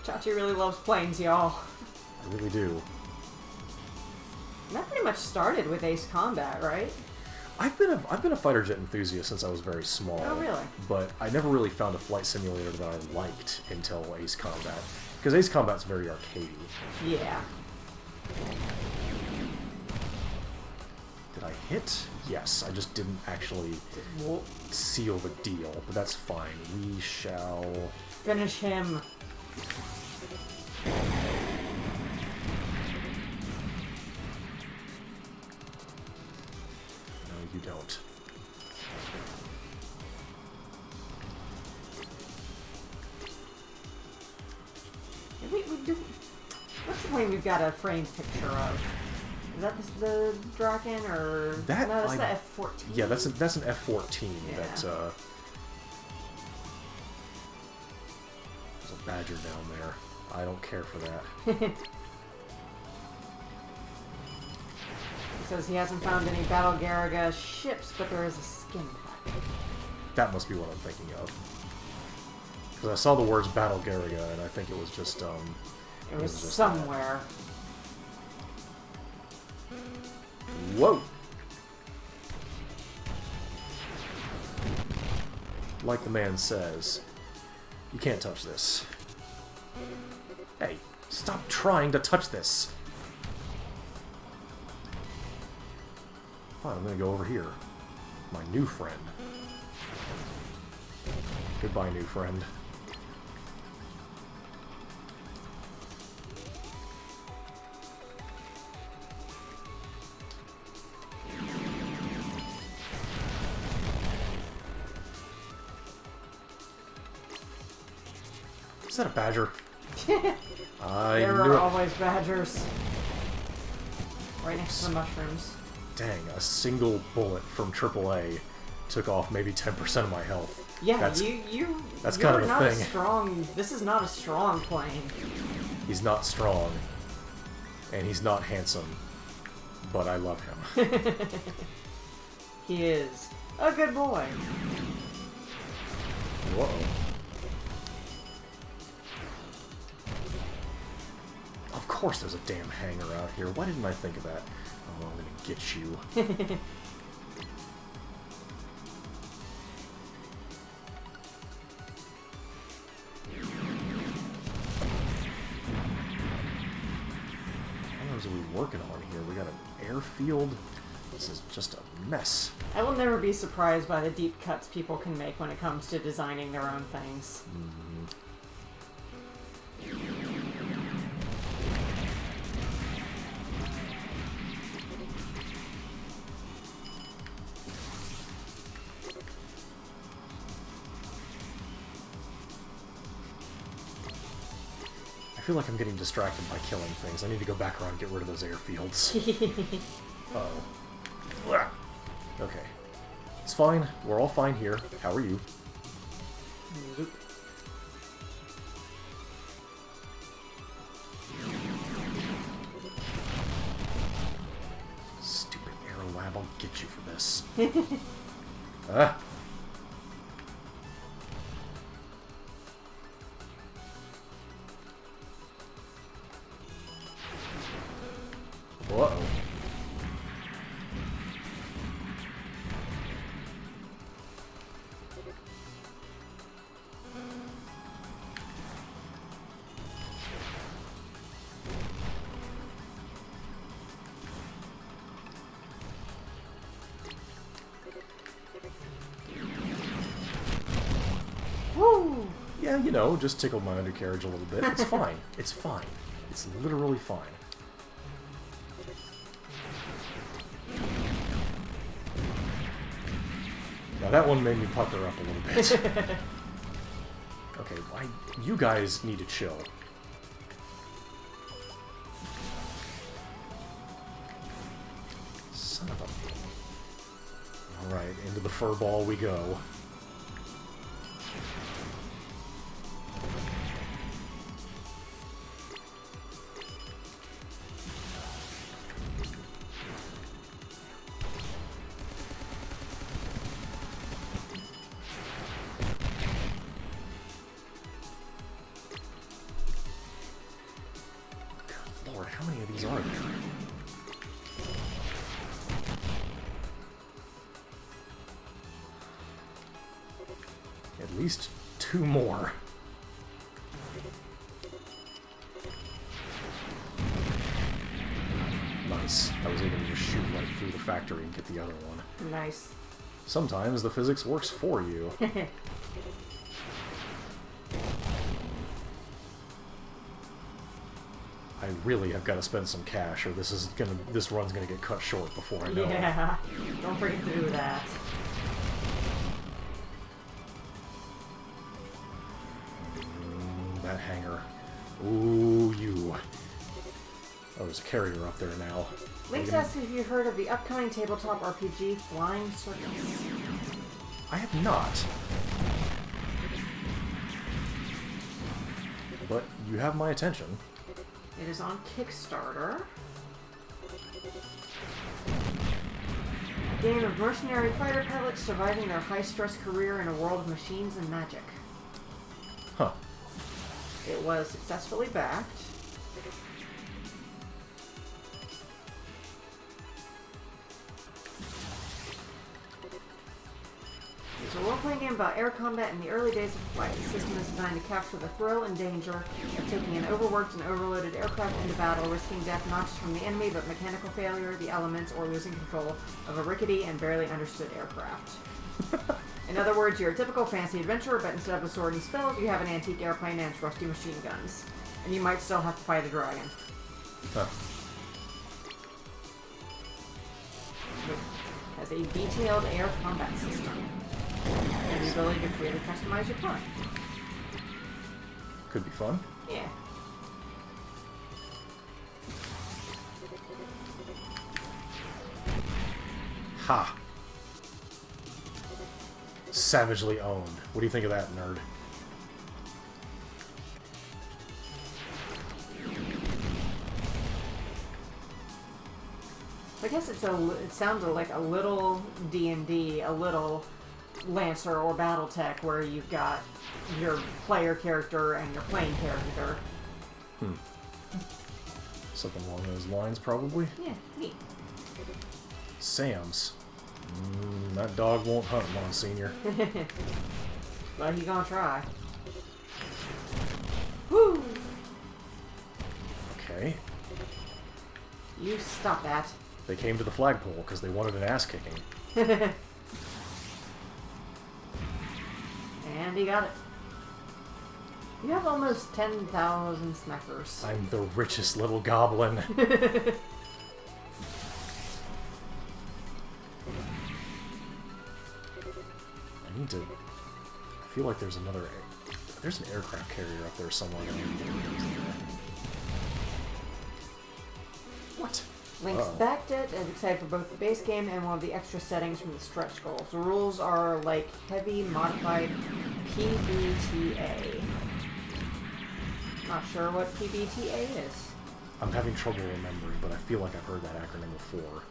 Chachi really loves planes, y'all. I really do. And that pretty much started with Ace Combat, right? I've been a fighter jet enthusiast since I was very small. Oh, really? But I never really found a flight simulator that I liked until Ace Combat. Because Ace Combat's very arcadey. Yeah. Did I hit? Yes, I just didn't actually seal the deal, but that's fine. We shall... Finish him. No, you don't. We do... What's the plane we've got a framed picture of? Is that the Draken, or... That no, that's the F-14. Yeah, that's an F-14 Yeah. that, there's a badger down there. I don't care for that. He says he hasn't found any Battle Garaga ships, but there is a skin pack. That must be what I'm thinking of. Because I saw the words Battle Garaga, and I think it was just, It was just somewhere. Whoa! Like the man says, you can't touch this. Hey, stop trying to touch this! Fine, I'm gonna go over here. My new friend. Goodbye, new friend. Is that a badger? I There knew are it. always badgers. Right next to the mushrooms. Dang, a single bullet from AAA took off maybe 10% of my health. Yeah, that's you're kind of a not thing. a strong. This is not a strong plane. He's not strong, and he's not handsome, but I love him. He is a good boy. Whoa. Of course there's a damn hangar out here. Why didn't I think of that? Oh, I'm gonna get you. What are we working on here? We got an airfield. This is just a mess. I will never be surprised by the deep cuts people can make when it comes to designing their own things. I feel like I'm getting distracted by killing things. I need to go back around and get rid of those airfields. Uh-oh. Okay. It's fine. We're all fine here. How are you? Nope. Stupid Aero Lab, I'll get you for this. Ah! Uh-oh. Woo! Yeah, you know, just tickled my undercarriage a little bit. It's fine. It's fine. It's literally fine. Now that one made me pucker up a little bit. Okay, you guys need to chill. Son of a... Alright, into the furball we go. Lord, how many of these are there? At least 2 more. Nice. I was able to just shoot right through the factory and get the other one. Nice. Sometimes the physics works for you. I really have got to spend some cash, or this run's gonna get cut short before I know it. Yeah. Don't forget to do that. That hangar. Ooh, you. Oh, there's a carrier up there now. Link's asked if you heard of the upcoming tabletop RPG Flying Circus. I have not. But you have my attention. It is on Kickstarter. A game of mercenary fighter pilots surviving their high-stress career in a world of machines and magic. Huh. It was successfully backed. It's a role-playing game about air combat in the early days of flight. The system is designed to capture the thrill and danger of taking an overworked and overloaded aircraft into battle, risking death not just from the enemy, but mechanical failure, the elements, or losing control of a rickety and barely understood aircraft. In other words, you're a typical fantasy adventurer, but instead of a sword and spells, you have an antique airplane and its rusty machine guns. And you might still have to fight a dragon. Huh. It has a detailed air combat system. And the ability to create and customize your plane. Could be fun. Yeah. Ha! Savagely owned. What do you think of that, nerd? I guess it sounds like a little D&D, a little Lancer or Battletech, where you've got your player character and your playing character. Something along those lines, probably. Yeah, neat. Sam's. That dog won't hunt, Monsignor. But he gonna try. Woo! Okay. You stop that. They came to the flagpole because they wanted an ass kicking. And he got it. You have almost 10,000 smackers. I'm the richest little goblin. I need to... I feel like there's another... There's an aircraft carrier up there somewhere. What? Link's backed it and excited for both the base game and one of the extra settings from the stretch goals. The rules are like heavy modified PBTA. Not sure what PBTA is. I'm having trouble remembering, but I feel like I've heard that acronym before.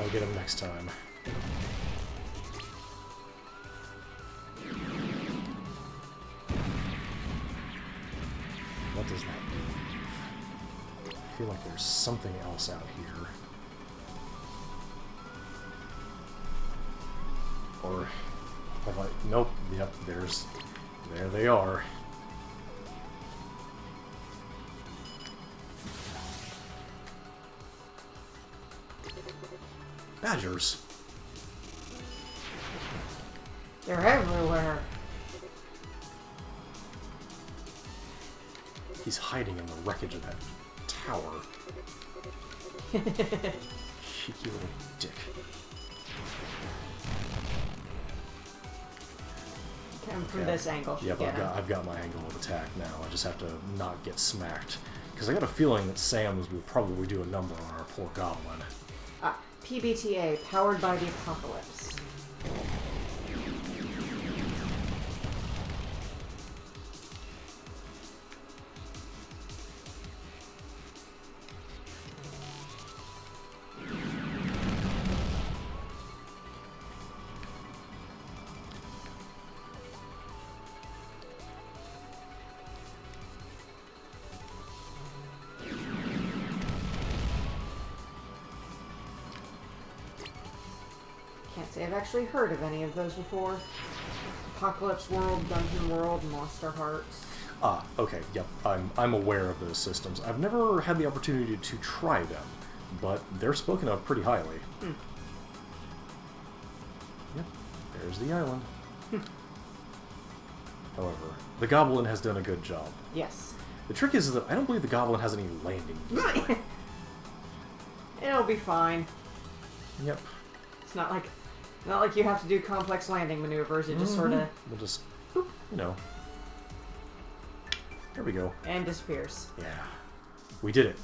I'll get him next time. What does that mean? I feel like there's something else out here. Or have I... Nope. Yep, there's... There they are. Badgers. They're everywhere. He's hiding in the wreckage of that tower. Cheeky little dick. Come from this angle. Yep, Get him. I've got my angle of attack now. I just have to not get smacked. Because I got a feeling that Sam's will probably do a number on our poor goblin. PBTA, powered by the apocalypse. Can't say I've actually heard of any of those before. Apocalypse World, Dungeon World, Monster Hearts. Ah, okay, yep. I'm aware of those systems. I've never had the opportunity to try them, but they're spoken of pretty highly. Yep, there's the island. However, the goblin has done a good job. Yes. The trick is that I don't believe the goblin has any landing gear. It'll be fine. Yep. It's not like you have to do complex landing maneuvers. It just sort of We'll just, boop, you know. There we go. and disappears. Yeah. We did it.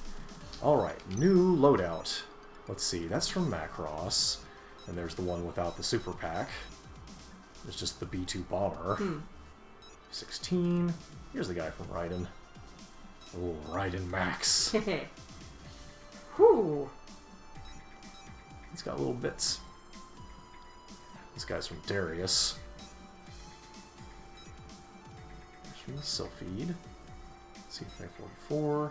Alright, new loadout. Let's see, that's from Macross. And there's the one without the super pack. There's just the B2 bomber. 16. Here's the guy from Raiden. Oh, Raiden Max. Whew. He's got little bits. This guy's from Darius. There's from the Sylphid. C544.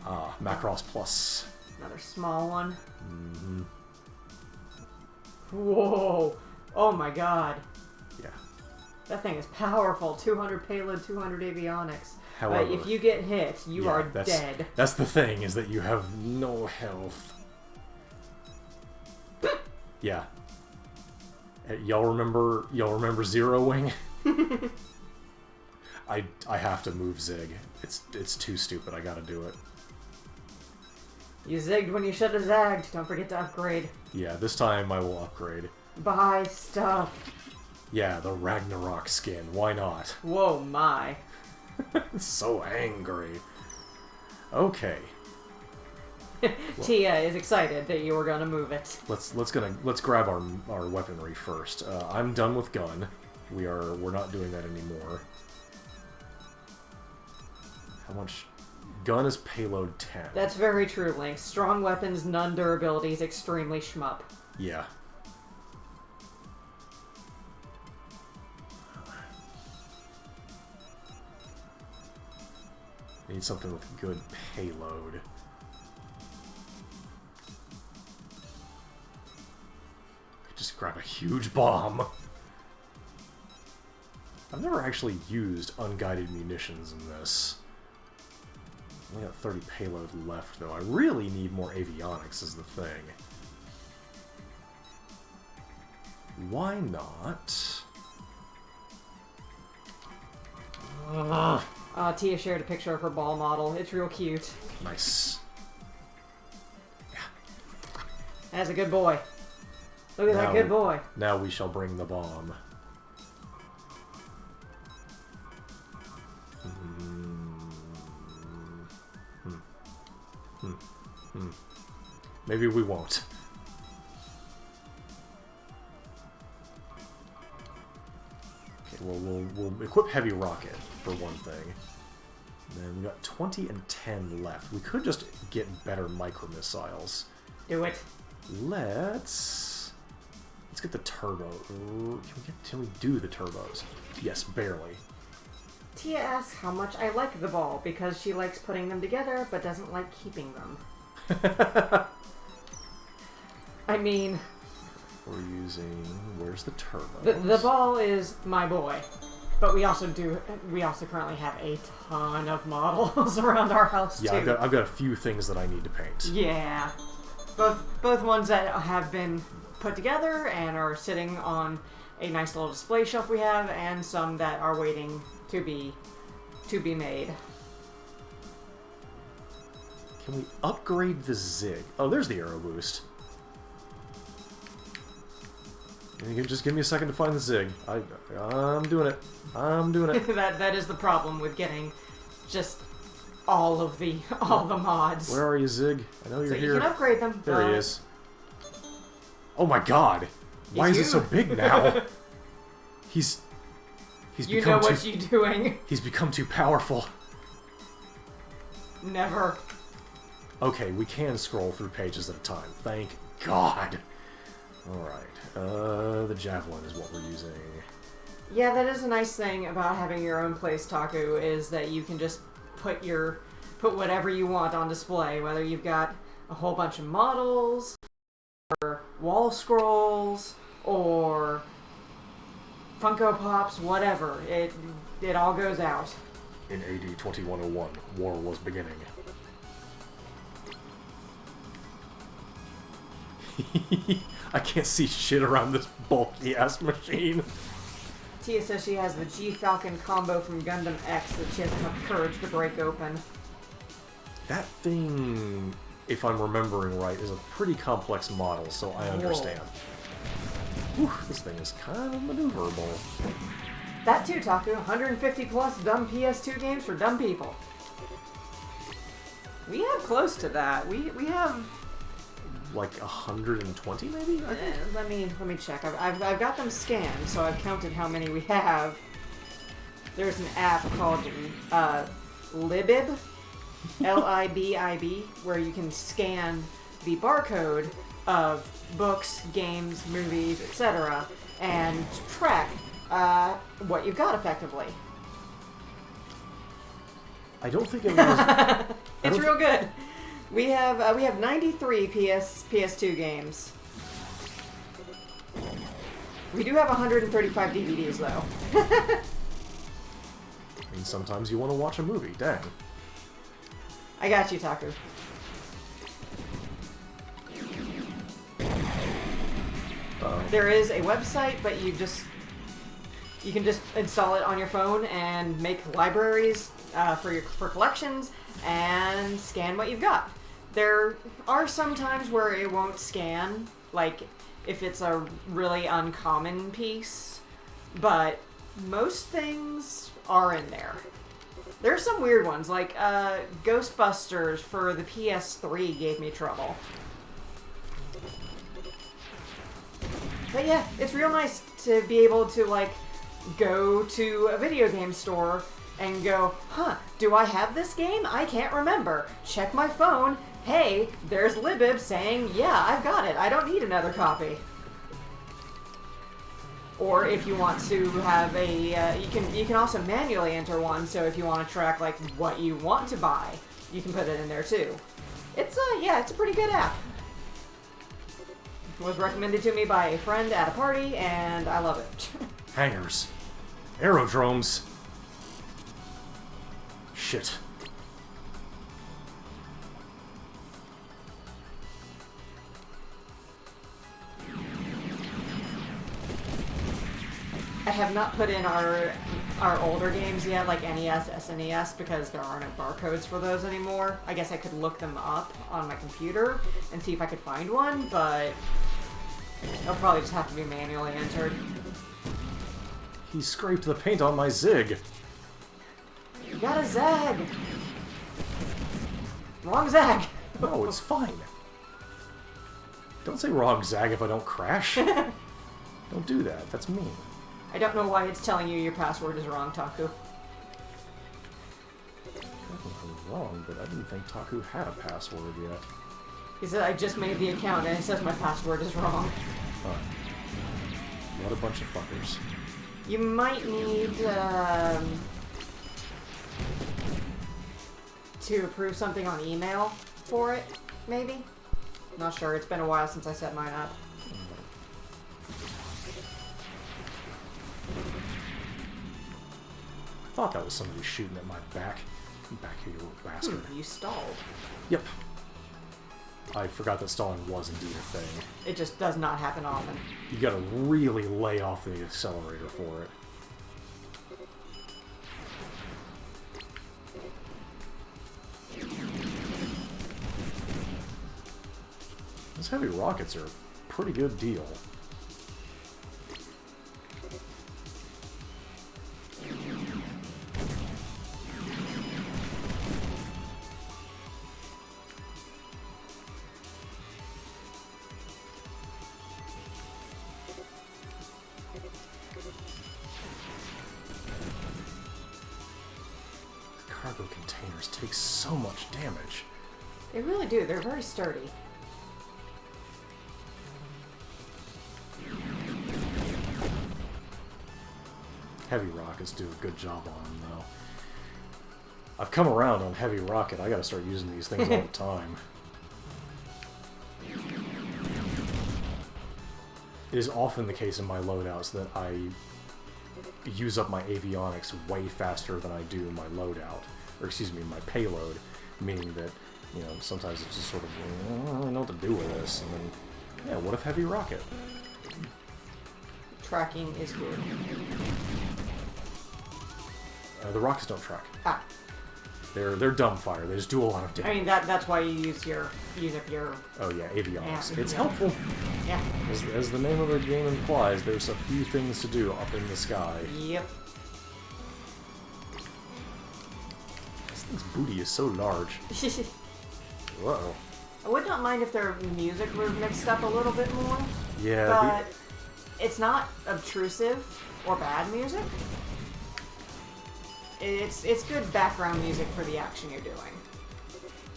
Ah, Macross Plus. Another small one. Whoa. Oh my god. Yeah. That thing is powerful. 200 payload, 200 avionics. However, but if you get hit, you are dead. That's the thing, is that you have no health. Yeah. Y'all remember Zero Wing? I have to move Zig. It's too stupid. I gotta do it. You zigged when you should have zagged. Don't forget to upgrade. Yeah, this time I will upgrade. Buy stuff. Yeah, the Ragnarok skin. Why not? Whoa, my. So angry. Okay. Tia is excited that you were gonna move it. Let's grab our weaponry first. I'm done with gun. We're not doing that anymore. How much? Gun is payload 10. That's very true, Link. Strong weapons, none durability is extremely shmup. Yeah. Need something with good payload. Just grab a huge bomb. I've never actually used unguided munitions in this. Only got 30 payload left, though. I really need more avionics is the thing. Why not? Tia shared a picture of her ball model. It's real cute. Nice. Yeah. That's a good boy. Look at that good boy. Now we shall bring the bomb. Maybe we won't. Okay, well, we'll equip Heavy Rocket, for one thing. And then we got 20 and 10 left. We could just get better micro-missiles. Do it. Let's get the turbo. Can we do the turbos? Yes, barely. Tia asks how much I like the ball because she likes putting them together but doesn't like keeping them. I mean, we're using. Where's the turbo? The ball is my boy, but we also currently have a ton of models around our house too. Yeah, I've got a few things that I need to paint. Yeah, both ones that have been put together and are sitting on a nice little display shelf we have, and some that are waiting to be made. Can we upgrade the Zig? Oh, there's the arrow boost. You can just give me a second to find the Zig. I'm doing it. I'm doing it. that is the problem with getting just all the mods. Where are you, Zig? I know you're here. You can upgrade them. There he is. Oh my God! Why is it so big now? He's you know what you're doing. He's become too powerful. Never. Okay, we can scroll through pages at a time. Thank God. Alright, the javelin is what we're using. Yeah, that is a nice thing about having your own place, Taku, is that you can just put whatever you want on display, whether you've got a whole bunch of models, or wall scrolls, or Funko Pops, whatever. It all goes out. In AD 2101, war was beginning. I can't see shit around this bulky-ass machine. Tia says she has the G-Falcon combo from Gundam X that she has enough courage to break open. That thing, if I'm remembering right, is a pretty complex model, so I understand. Whew, this thing is kind of maneuverable. That too, Taku. 150 plus dumb PS2 games for dumb people. We have close to that. We have like 120 maybe? I think. Let me check. I've got them scanned, so I've counted how many we have. There's an app called Libib, L-I-B-I-B, where you can scan the barcode of books, games, movies, etc., and track what you've got effectively. I don't think it was. It's real good. We have 93 PS2 games. We do have 135 DVDs, though. I mean, sometimes you want to watch a movie. Dang. I got you, Taku. There is a website, but you can just install it on your phone and make libraries for collections and scan what you've got. There are some times where it won't scan, like if it's a really uncommon piece, but most things are in there. There are some weird ones, like Ghostbusters for the PS3 gave me trouble. But yeah, it's real nice to be able to, like, go to a video game store and go, huh, do I have this game? I can't remember. Check my phone. Hey, there's Libib saying, yeah, I've got it. I don't need another copy. Or if you want to have a, you can also manually enter one, so if you want to track, like, what you want to buy, you can put it in there, too. It's a pretty good app. It was recommended to me by a friend at a party, and I love it. Hangars. Aerodromes. Shit. I have not put in our older games yet, like NES, SNES, because there are no barcodes for those anymore. I guess I could look them up on my computer and see if I could find one, but they'll probably just have to be manually entered. He scraped the paint on my Zig. You got a Zag! Wrong Zag! No, it's fine. Don't say wrong Zag if I don't crash. Don't do that. That's mean. I don't know why it's telling you your password is wrong, Taku. I'm wrong, but I didn't think Taku had a password yet. He said, I just made the account and it says my password is wrong. Huh. What a bunch of fuckers. You might need to approve something on email for it, maybe? Not sure. It's been a while since I set mine up. I thought that was somebody shooting at my back. Back here, you little bastard. You stalled. Yep. I forgot that stalling was indeed a thing. It just does not happen often. You gotta really lay off the accelerator for it. Those heavy rockets are a pretty good deal. Cargo containers take so much damage. They really do. They're very sturdy. Heavy rockets do a good job on them, though. I've come around on heavy rocket. I gotta start using these things all the time. It is often the case in my loadouts that I use up my avionics way faster than I do my loadout. Or excuse me, my payload. Meaning that, you know, sometimes it's just sort of, I don't really know what to do with this. And then, yeah, what if heavy rocket? Tracking is good. The rockets don't track. Ah. They're dumbfire. They just do a lot of damage. I mean, that's why you use up your... Oh yeah, avionics. Yeah, It's yeah. helpful. Yeah. As the name of the game implies, there's a few things to do up in the sky. Yep. This thing's booty is so large. Whoa. I would not mind if their music were mixed up a little bit more, Yeah. but it's not obtrusive or bad music. It's good background music for the action you're doing.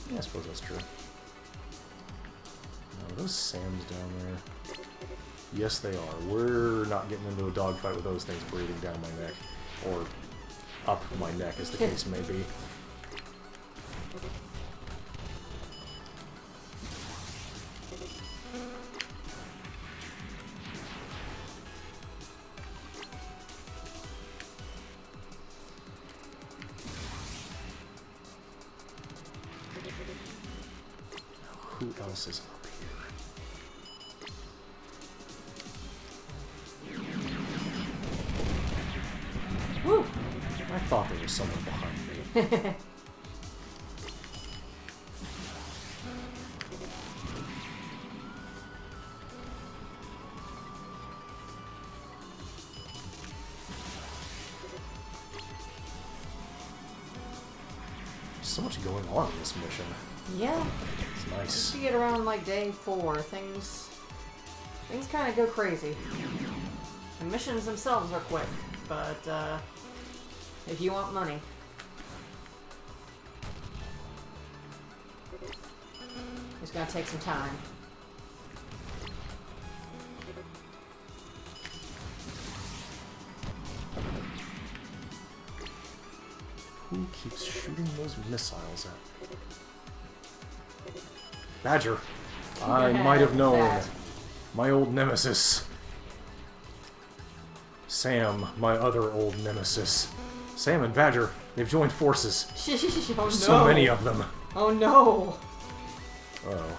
Yeah, I suppose that's true. Are those Sams down there? Yes, they are. We're not getting into a dogfight with those things breathing down my neck. Or up my neck, as the case may be. else is up here? Woo! I thought there was someone behind me. So much going on in this mission. Yeah. It's nice. Once you get around like day 4, things kind of go crazy. The missions themselves are quick, but if you want money, it's gonna take some time. Who keeps shooting those missiles at me? Badger! I might have known. That. My old nemesis. Sam, my other old nemesis. Sam and Badger, they've joined forces. Oh no! So many of them. Oh no! Uh-oh.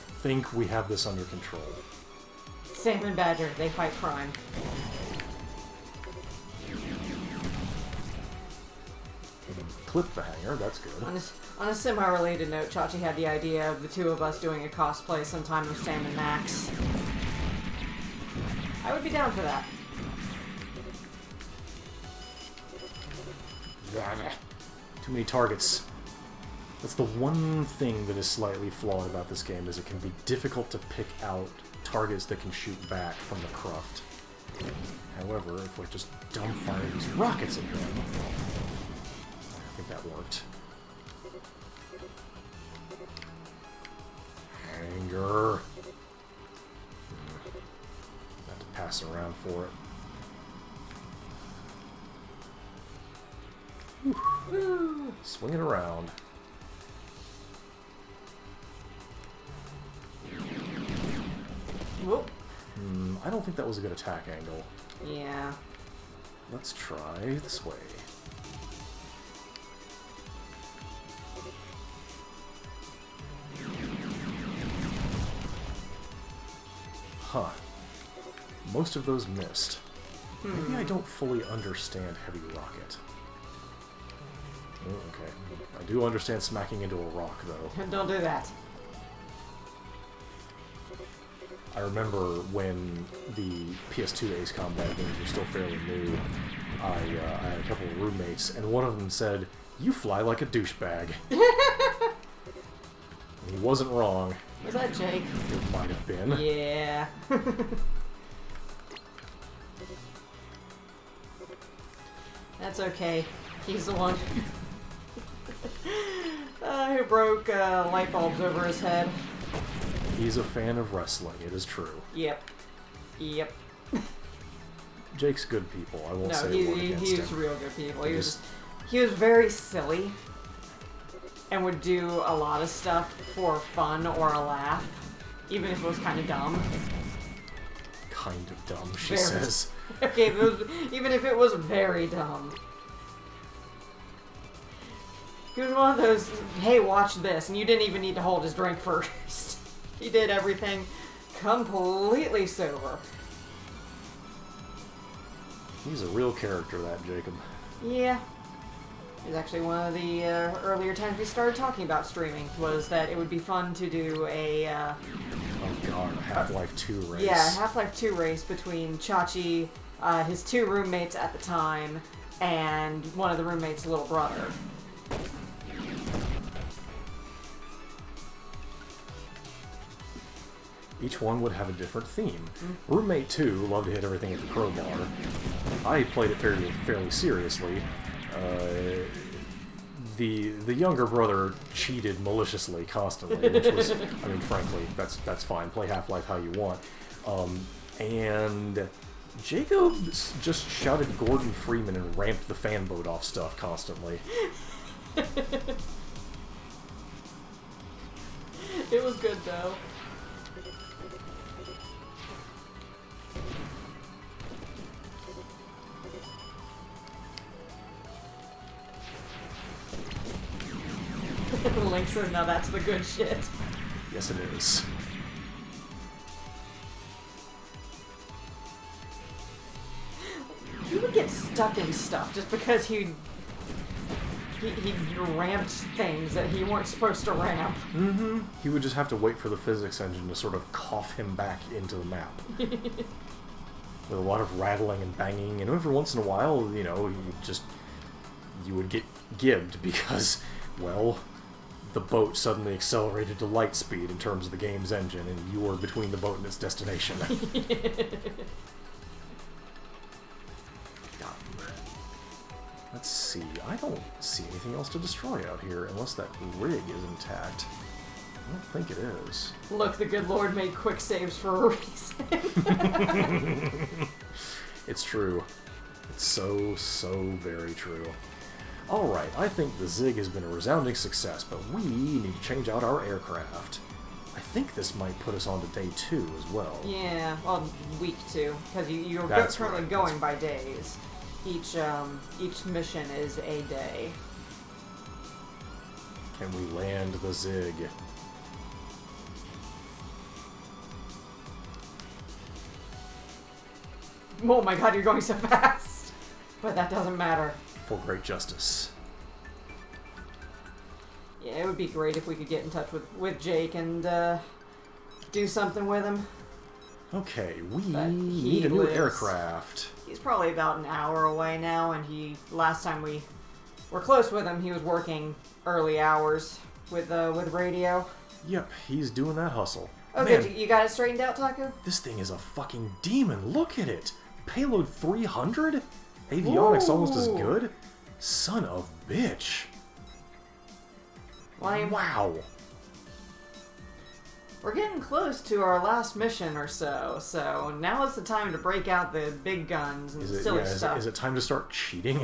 I think we have this under control. Sam and Badger, they fight crime. Clip the hanger, that's good. On a semi-related note, Chachi had the idea of the two of us doing a cosplay sometime of Sam and Max. I would be down for that. Too many targets. That's the one thing that is slightly flawed about this game, is it can be difficult to pick out targets that can shoot back from the cruft. However, if we just dumbfire these rockets at them, I think that worked. Hanger. Have to pass around for it. Woo. Swing it around. Whoop. I don't think that was a good attack angle. Yeah. Let's try this way. Huh. Most of those missed. Maybe I don't fully understand Heavy Rocket. Oh, okay. I do understand smacking into a rock, though. Don't do that. I remember when the PS2 Ace Combat games were still fairly new, I had a couple of roommates, and one of them said, "You fly like a douchebag." He wasn't wrong. Was that Jake? It might have been. Yeah. That's okay. He's the one who broke light bulbs over his head. He's a fan of wrestling, it is true. Yep. Yep. Jake's good people, I won't No, say a word against he was him. real good people. He was very silly and would do a lot of stuff for fun or a laugh, even if it was kind of dumb. Kind of dumb, she Very. says. Okay, even if it was very dumb. He was one of those, hey, watch this, and you didn't even need to hold his drink first. He did everything completely sober. He's a real character, that Jacob. Yeah. It was actually one of the earlier times we started talking about streaming, was that it would be fun to do a... Oh god, a Half-Life 2 race. Yeah, Half-Life 2 race between Chachi, his two roommates at the time, and one of the roommates' little brother. Each one would have a different theme. Roommate 2 loved to hit everything at the crowbar. I played it fairly seriously. The younger brother cheated maliciously constantly, which was, I mean, frankly, that's fine. Play Half-Life how you want. And Jacob just shouted Gordon Freeman and ramped the fan boat off stuff constantly. It was good, though. Link says, now that's the good shit. Yes, it is. He would get stuck in stuff just because he ramped things that he weren't supposed to ramp. Mm-hmm. He would just have to wait for the physics engine to sort of cough him back into the map. With a lot of rattling and banging, and every once in a while, you know, you would get gibbed because, well, the boat suddenly accelerated to light speed in terms of the game's engine, and you were between the boat and its destination. Let's see, I don't see anything else to destroy out here, unless that rig is intact. I don't think it is. Look, the good Lord made quick saves for a reason. It's true. It's so very true. Alright, I think the Zig has been a resounding success, but we need to change out our aircraft. I think this might put us on to day 2 as well. Yeah, well, week 2, because you're currently going by days. Each mission is a day. Can we land the Zig? Oh my god, you're going so fast! But that doesn't matter. For great justice. Yeah, it would be great if we could get in touch with Jake and do something with him. Okay, we need a new lives. aircraft. He's probably about an hour away now, and last time we were close with him, he was working early hours with radio. Yep, he's doing that hustle. Oh, Man, good. You got it straightened out, Taku? this thing is a fucking demon. Look at it. Payload 300? Avionics almost as good? Son of bitch. Well, Wow. we're getting close to our last mission or so now is the time to break out the big guns and silly stuff. Is it time to start cheating? I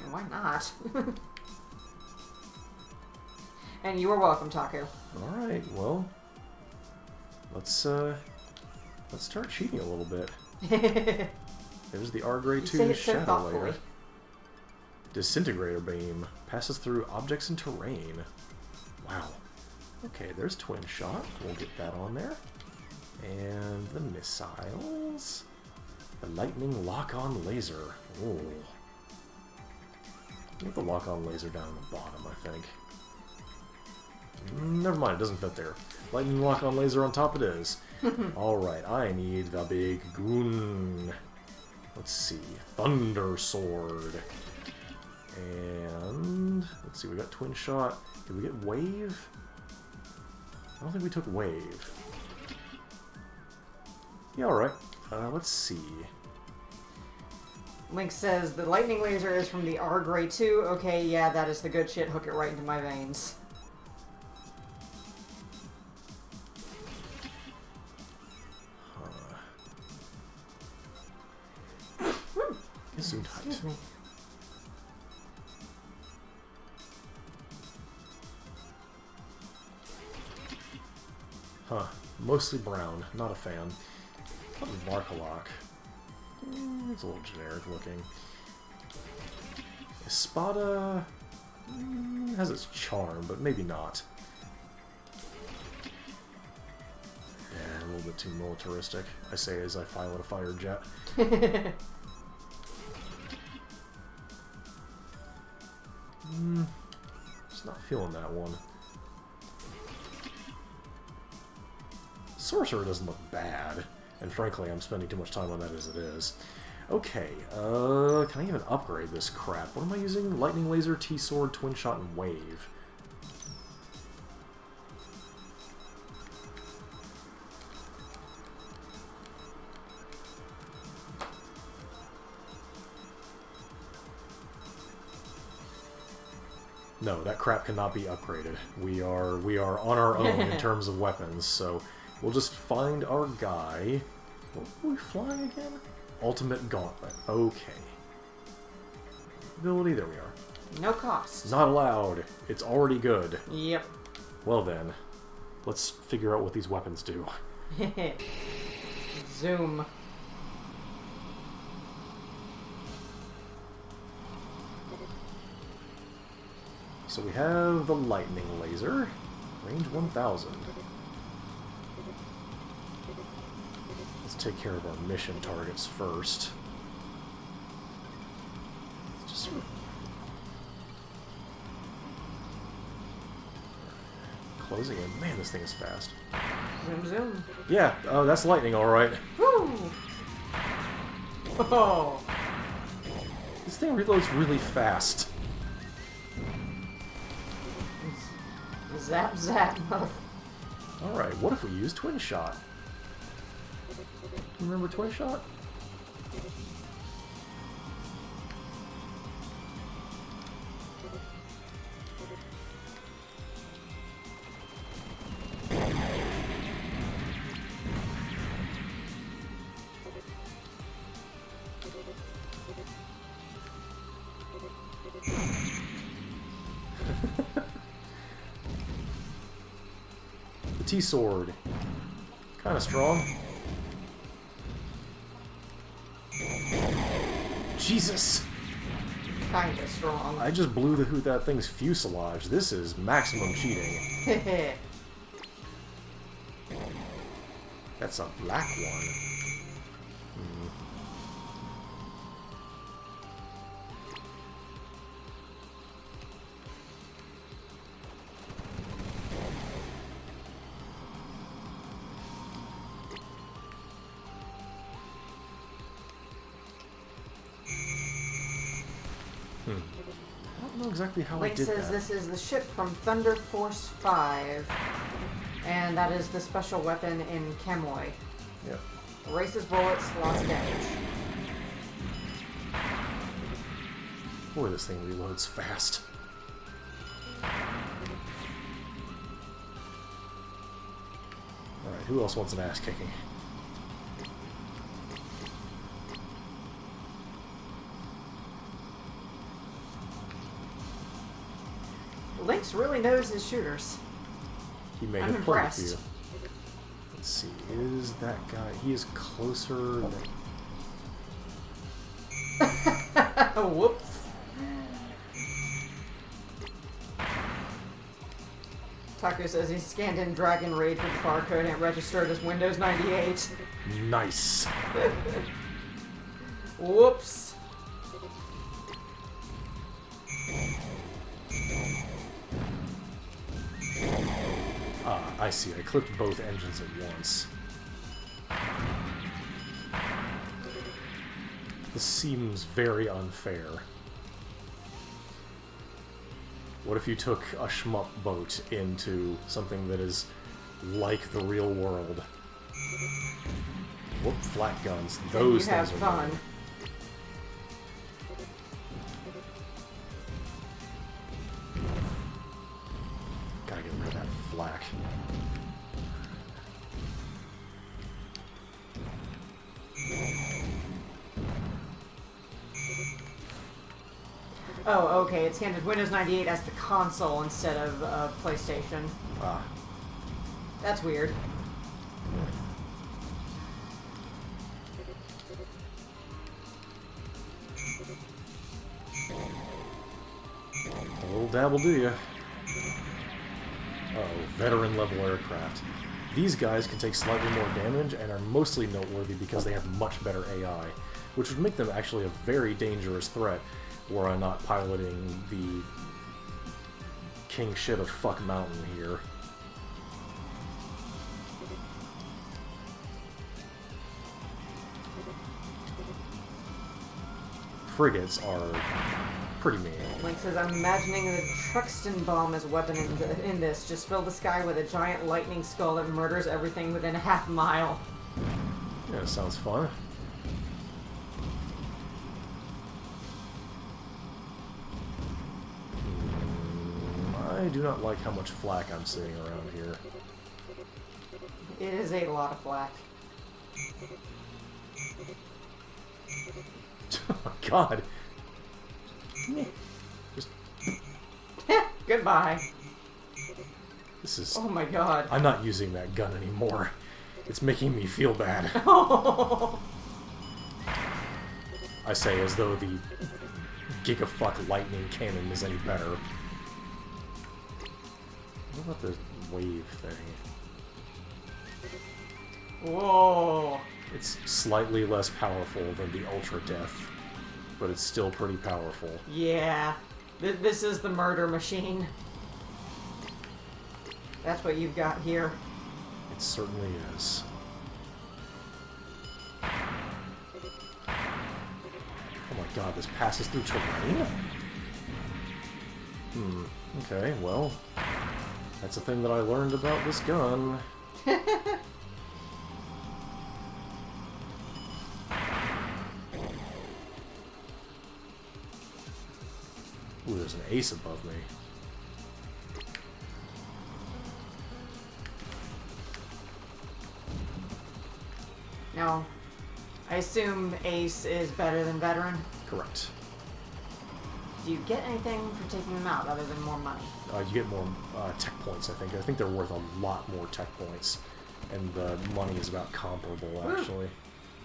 mean, why not? And you are welcome, Taku. Alright, well, let's start cheating a little bit. There's the R-Grey 2 say it so Shadow thoughtfully. Layer. Disintegrator beam passes through objects and terrain. Wow. Okay, there's Twin Shot. We'll get that on there. And the missiles. The lightning lock-on laser. Ooh. Get the lock-on laser down at the bottom, I think. Never mind, it doesn't fit there. Lightning lock-on laser on top it is. Alright, I need the big goon. Let's see. Thunder Sword. And let's see, we got Twin Shot. Did we get Wave? I don't think we took Wave. Yeah, alright. Let's see. Link says the lightning laser is from the R-Grey 2. Okay, yeah, that is the good shit. Hook it right into my veins. Zoom tight. Excuse me. Huh. Mostly brown. Not a fan. What is Varkalok? It's a little generic looking. Espada has its charm, but maybe not. Yeah, a little bit too militaristic. I say as I pilot a fighter jet. Just not feeling that one. Sorcerer doesn't look bad, and frankly, I'm spending too much time on that as it is. Okay, can I even upgrade this crap? What am I using? Lightning Laser, T-Sword, Twin Shot, and Wave. No, that crap cannot be upgraded. We are on our own in terms of weapons, so we'll just find our guy. What were we flying again? Ultimate Gauntlet. Okay. Ability, there we are. No cost. Not allowed. It's already good. Yep. Well then, let's figure out what these weapons do. Zoom. So we have the lightning laser, range 1000. Let's take care of our mission targets first. Let's just closing in. Man, this thing is fast. Zoom, zoom. Yeah, oh, that's lightning, all right. Woo! Oh. This thing reloads really fast. Zap, zap. All right, what if we use Twin Shot? Remember Twin Shot? The T-Sword. Kind of strong. Jesus! Kinda strong. I just blew that thing's fuselage. This is maximum cheating. That's a black one. I don't know exactly how Link I did says that. this is the ship from Thunder Force 5, and that is the special weapon in Kamuy. Yep. Erases bullets, lost damage. Boy, this thing reloads fast. Alright, who else wants an ass kicking? Lynx really knows his shooters. He may I'm have played a impressed. few. Let's see, is that guy... He is closer than... Whoops. Taku says he scanned in Dragon Rage with barcode and it registered as Windows 98. Nice! Whoops. Ah, I see. I clipped both engines at once. This seems very unfair. What if you took a shmup boat into something that is like the real world? Whoop, flat guns. Those you have things are fun. good. Gotta get rid of that flak. Oh, okay. It's handed Windows 98 as the console instead of PlayStation. Ah. That's weird. A little dabble do ya. Oh, veteran level aircraft. These guys can take slightly more damage and are mostly noteworthy because they have much better AI, which would make them actually a very dangerous threat were I not piloting the king shit of fuck mountain here. Frigates are pretty mean. Link says, I'm imagining the Truxton bomb as a weapon in this. Just fill the sky with a giant lightning skull that murders everything within a half mile. Yeah, sounds fun. I do not like how much flak I'm seeing around here. It is a lot of flack. Oh my god. Just, Goodbye. this is... Oh my god. I'm not using that gun anymore. It's making me feel bad. I say as though the Gigafuck lightning cannon is any better. What about the wave thing? Whoa! It's slightly less powerful than the Ultra Death, but it's still pretty powerful. Yeah. This is the murder machine. That's what you've got here. It certainly is. Oh my god, this passes through terrain? Okay, well, that's a thing that I learned about this gun. Ooh, there's an ace above me. No. I assume Ace is better than Veteran. Correct. Do you get anything for taking them out other than more money? You get more tech points, I think. I think they're worth a lot more tech points. And the money is about comparable, actually.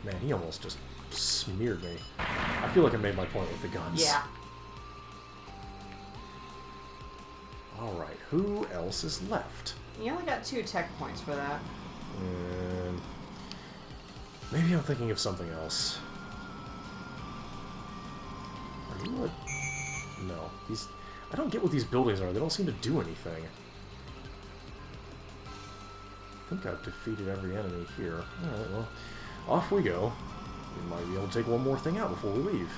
Man, he almost just smeared me. I feel like I made my point with the guns. Yeah. Alright, who else is left? You only got 2 tech points for that. Maybe I'm thinking of something else. Are you a... No. These... I don't get what these buildings are. They don't seem to do anything. I think I've defeated every enemy here. Alright, well, off we go. We might be able to take one more thing out before we leave.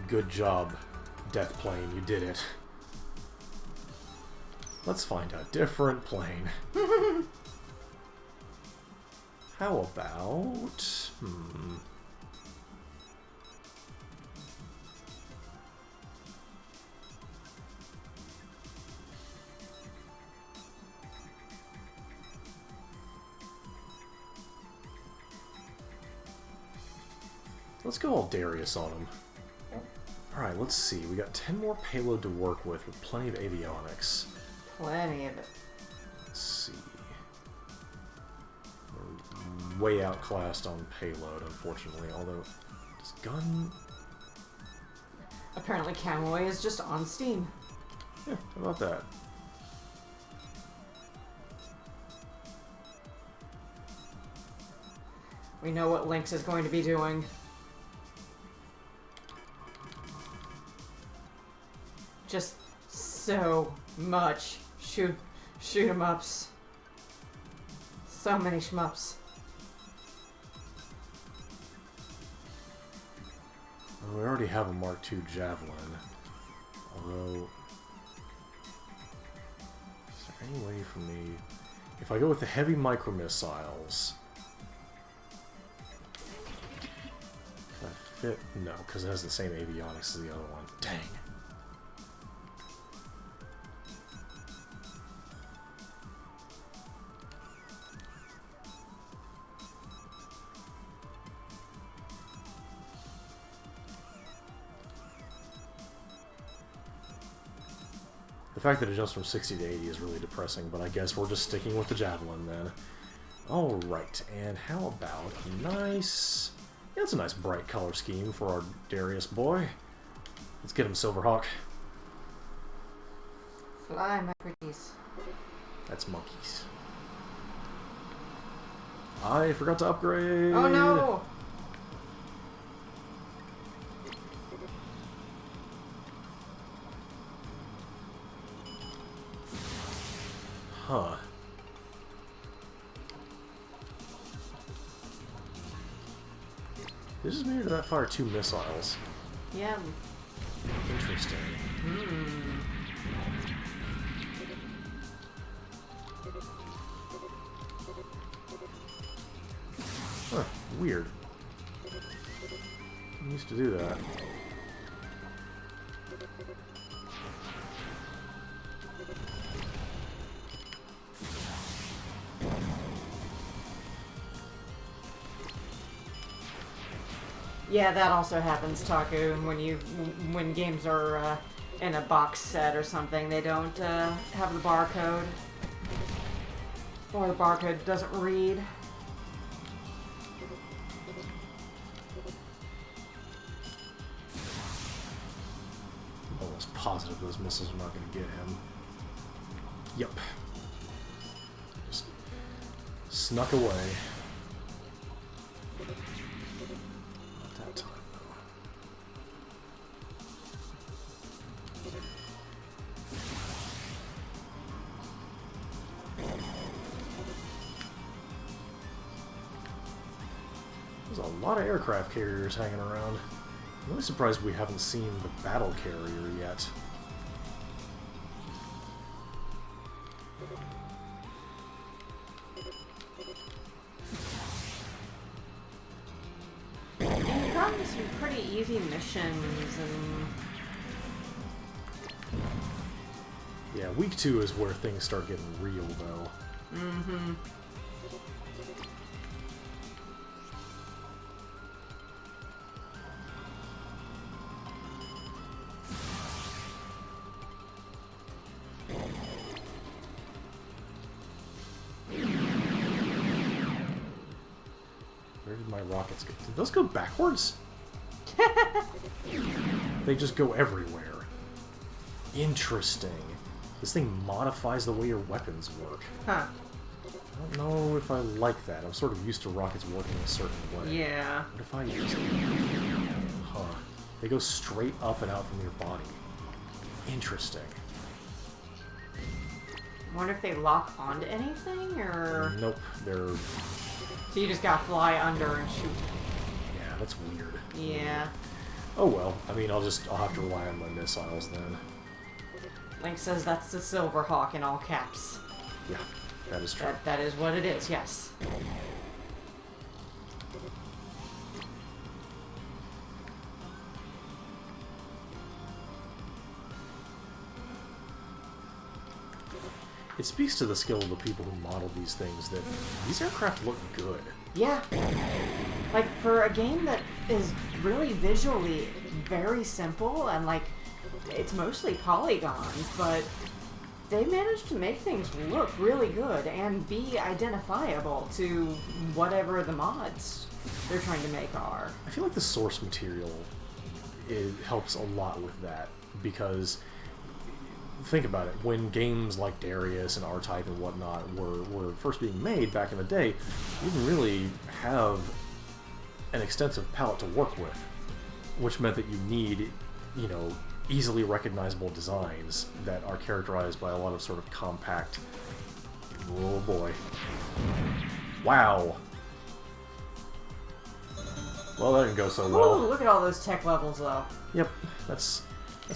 Good job, Death Plane. You did it. Let's find a different plane. How about... Let's go all Darius on him. Alright, let's see. We got 10 more payload to work with plenty of avionics. Plenty of it. Let's see. We're way outclassed on payload, unfortunately. Although, does gun... Apparently Camoy is just on Steam. Yeah, how about that? We know what Lynx is going to be doing. Just so much shoot 'em ups. So many shmups. Well, we already have a Mark II Javelin. Although... Is there any way for me... If I go with the heavy micro-missiles... Can I fit? No, because it has the same avionics as the other one. Dang. The fact that it jumps from 60 to 80 is really depressing, but I guess we're just sticking with the Javelin then. Alright, and how about a nice... Yeah, that's a nice bright color scheme for our Darius boy. Let's get him, Silverhawk. Fly, my pretties. That's monkeys. I forgot to upgrade! Oh no! Huh. This is me to that fire 2 missiles. Yeah. Interesting. Huh, weird. I used to do that. Yeah, that also happens, Taku. When games are in a box set or something, they don't have the barcode, or the barcode doesn't read. I'm almost positive those missiles are not going to get him. Yep. Just snuck away. Not that time, though. There's a lot of aircraft carriers hanging around. I'm really surprised we haven't seen the battle carrier yet. You've gotten some pretty easy missions, and Yeah, week 2 is where things start getting real, though. mm-hmm. Where did my rockets go? Did those go backwards? They just go everywhere. Interesting. This thing modifies the way your weapons work. Huh. I don't know if I like that. I'm sort of used to rockets working a certain way. Yeah. What if I use it? Huh. They go straight up and out from your body. Interesting. I wonder if they lock onto anything, or... Nope. They're... So you just gotta fly under and shoot. Yeah, that's weird. Yeah. Oh well. I mean, I'll have to rely on my missiles then. Link says that's the Silverhawk in all caps. Yeah, that is true. That is what it is, yes. It speaks to the skill of the people who modeled these things that these aircraft look good. Yeah. Like, for a game that is really visually very simple, and like, it's mostly polygons, but they managed to make things look really good and be identifiable to whatever the mods they're trying to make are. I feel like the source material helps a lot with that, because think about it, when games like Darius and R-Type and whatnot were first being made back in the day, you didn't really have an extensive palette to work with, which meant that you need, you know, easily recognizable designs that are characterized by a lot of sort of compact... Oh boy. Wow. Well, that didn't go so well. Ooh, look at all those tech levels, though. Yep, that's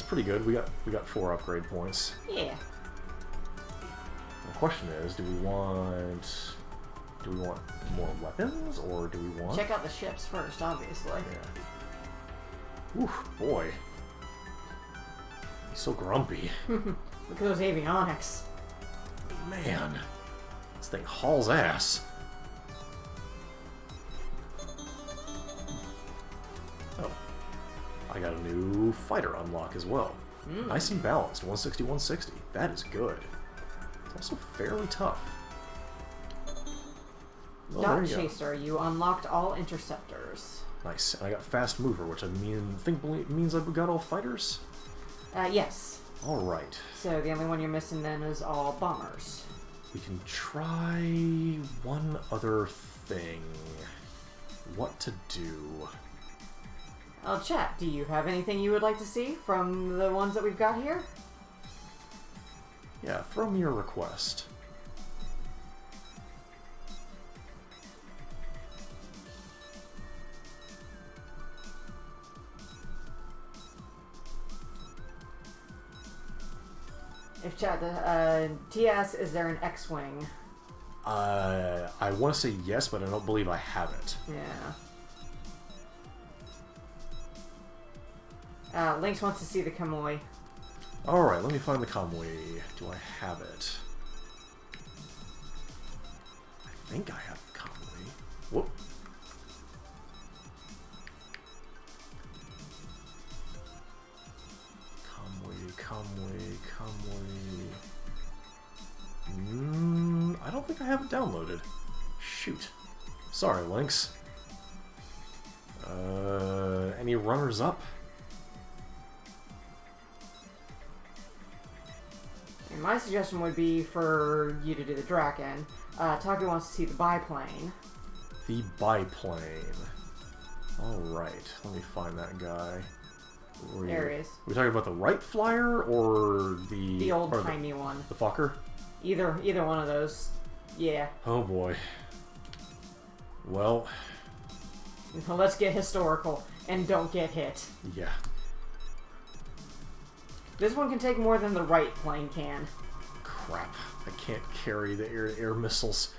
pretty good. We got 4 upgrade points. Yeah. The question is, do we want more weapons, or do we want... Check out the ships first, obviously. Yeah. Oof, boy. He's so grumpy. Look at those avionics. Man, this thing hauls ass. Oh, I got a new fighter unlock as well. Nice and balanced, 160, 160. That is good. It's also fairly tough. Oh, there Dot you go. Chaser, you unlocked all interceptors. Nice. And I got Fast Mover, which means I've got all fighters? Yes. Alright. So the only one you're missing then is all bombers. We can try one other thing. What to do? Oh, chat, do you have anything you would like to see from the ones that we've got here? Yeah, throw me your request. If chat, TS, is there an X-Wing? I want to say yes, but I don't believe I have it. Yeah. Lynx wants to see the Kamui. Alright, let me find the Kamui. Do I have it? I think I have the Kamui. Whoop. think I have it downloaded. Shoot. Sorry, Lynx. Any runners-up? And my suggestion would be for you to do the Draken. Taki wants to see the biplane. The biplane. Alright, let me find that guy. There he is. Are we talking about the Wright Flyer or the... The old-timey one. The Fokker? Either one of those. Yeah. Oh boy. Well... Let's get historical and don't get hit. Yeah. This one can take more than the Wright plane can. Crap. I can't carry the air missiles.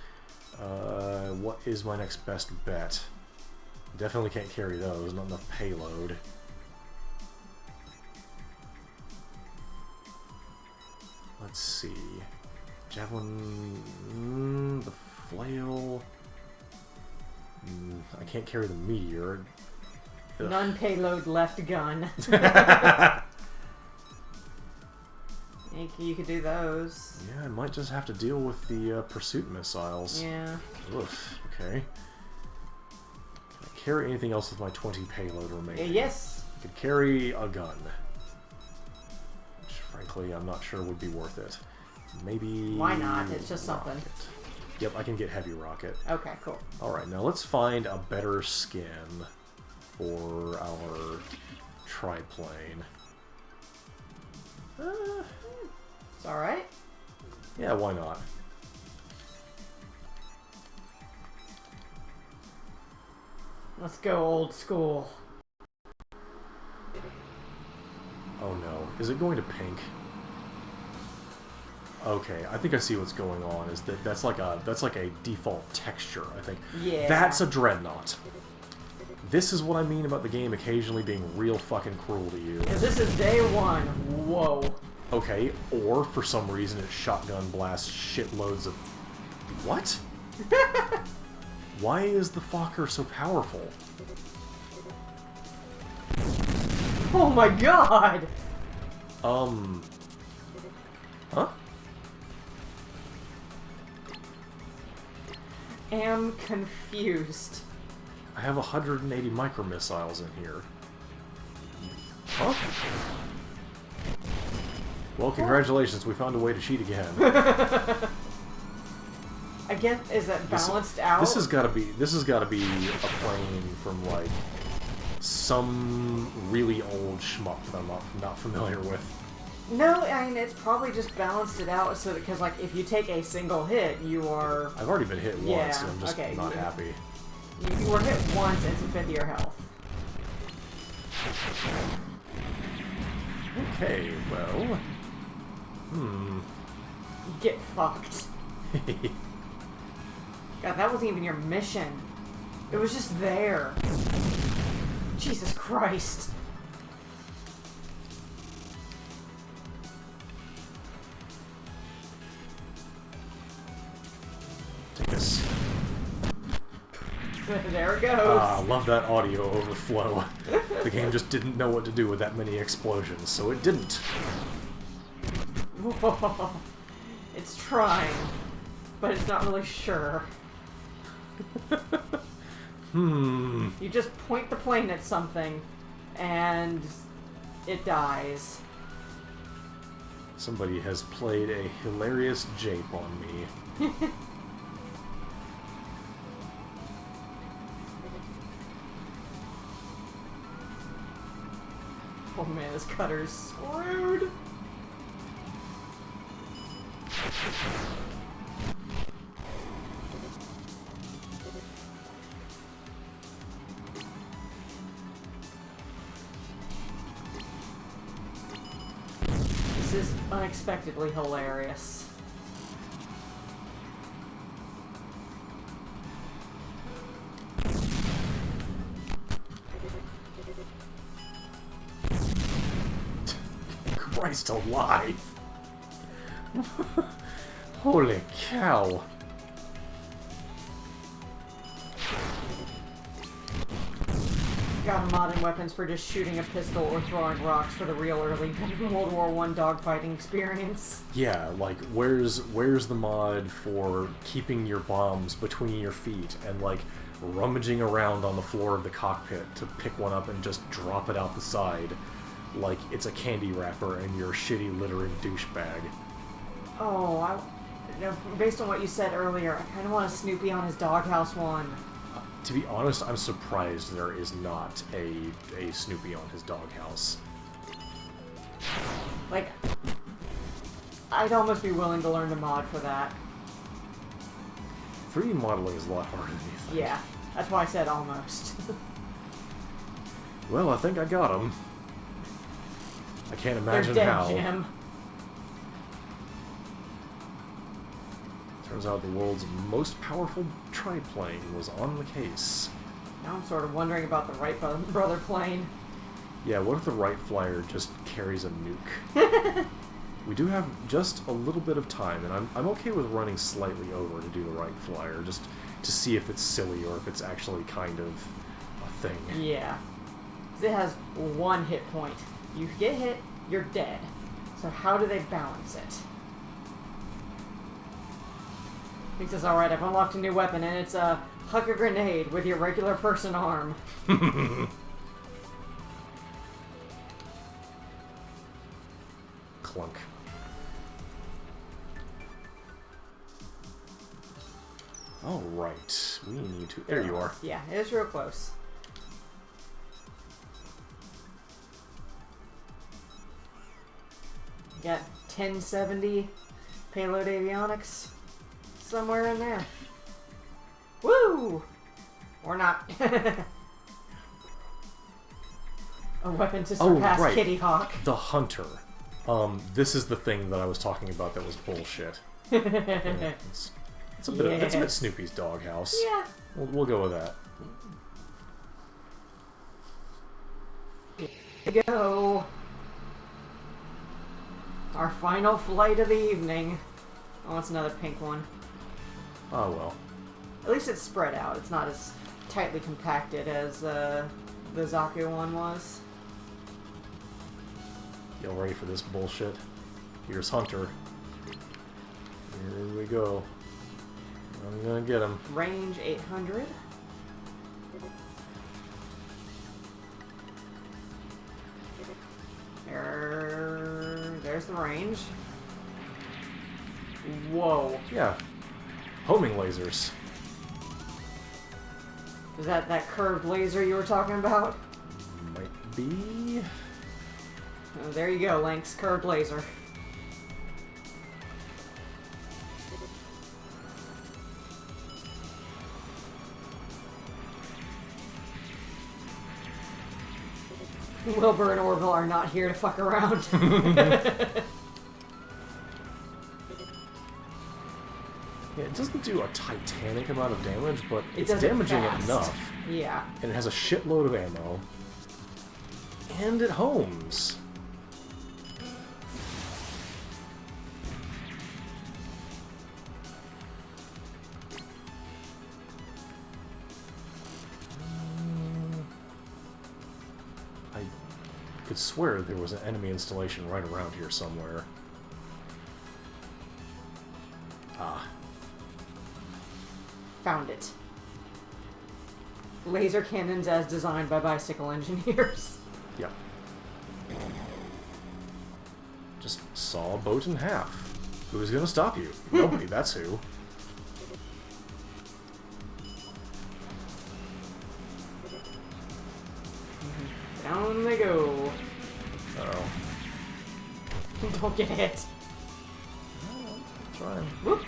What is my next best bet? Definitely can't carry those. Not enough payload. Let's see. Javelin... the flail... I can't carry the meteor. Ugh. None payload left gun. You could do those. Yeah, I might just have to deal with the pursuit missiles. Yeah. Oof, okay. Can I carry anything else with my 20 payload remaining? Yes. I could carry a gun. Which, frankly, I'm not sure would be worth it. Maybe... Why not? It's just rocket. something. Yep, I can get heavy rocket. Okay, cool. Alright, now let's find a better skin for our triplane. It's alright. Yeah, why not? Let's go old school. Oh no. Is it going to pink? Okay, I think I see what's going on. Is that's like a default texture, I think. Yeah. That's a dreadnought. This is what I mean about the game occasionally being real fucking cruel to you. Because this is day one. Whoa. Okay, or for some reason it shotgun blasts shitloads of... What? Why is the Fokker so powerful? Oh my god! Huh? Am confused. I have 180 micro missiles in here. Huh? Well, congratulations, we found a way to cheat again. I guess, is that balanced out? This has got to be a plane from like some really old shmup that I'm not familiar with. No, I mean it's probably just balanced it out so because like if you take a single hit, you are. I've already been hit Yeah, once, and I'm just okay, not yeah. happy. You were hit once, it's a fifth of your health. Okay, well, Get fucked. God, that wasn't even your mission. It was just there. Jesus Christ. Take us. There it goes. Ah, love that audio overflow. The game just didn't know what to do with that many explosions, so it didn't. Whoa. It's trying, but it's not really sure. You just point the plane at something, and it dies. Somebody has played a hilarious jape on me. Oh man, this cutter's screwed. This is unexpectedly hilarious. Christ alive! Holy cow! got modern weapons for just shooting a pistol or throwing rocks for the real early World War I dogfighting experience. Yeah, like where's the mod for keeping your bombs between your feet and like rummaging around on the floor of the cockpit to pick one up and just drop it out the side like it's a candy wrapper and you're a shitty littering douchebag. Oh, based on what you said earlier, I kind of want a Snoopy on his doghouse one. To be honest, I'm surprised there is not a Snoopy on his doghouse. Like, I'd almost be willing to learn to mod for that. 3D modeling is a lot harder than you think. Yeah, that's why I said almost. Well, I think I got him. I can't imagine They're dead, how. Jim. Turns out the world's most powerful triplane was on the case. Now I'm sort of wondering about the Wright brother plane. Yeah, what if the Wright Flyer just carries a nuke? We do have just a little bit of time, and I'm okay with running slightly over to do the Wright Flyer, just to see if it's silly or if it's actually kind of a thing. Yeah. 'Cause it has 1 hit point. You get hit, you're dead. So how do they balance it? Thinks it's alright, I've unlocked a new weapon, and it's a huck a grenade with your regular person arm. Clunk. Alright, we need to... There you are. Yeah, it's real close. Got 1070 payload avionics somewhere in there. Woo! Or not. A weapon to surpass right. Kitty Hawk. The Hunter. This is the thing that I was talking about that was bullshit. Yeah, it's a bit Snoopy's doghouse. Yeah. We'll go with that. Here we go. Our final flight of the evening. Oh, it's another pink one. Oh well. At least it's spread out. It's not as tightly compacted as the Zaku one was. Y'all ready for this bullshit? Here's Hunter. Here we go. I'm gonna get him. Range 800. There's the range. Whoa. Yeah. Homing lasers. Is that curved laser you were talking about? Might be. Oh, there you go, Lynx. Curved laser. Wilbur and Orville are not here to fuck around. Yeah, it doesn't do a titanic amount of damage, but It it's does it damaging it fast. enough. Yeah. And it has a shitload of ammo. And it homes. I could swear there was an enemy installation right around here somewhere. Ah. Found it. Laser cannons as designed by bicycle engineers. Yep. Just saw a boat in half. Who's gonna stop you? Nobody, that's who. Down they go. Uh-oh. Don't get hit. Trying. Whoop.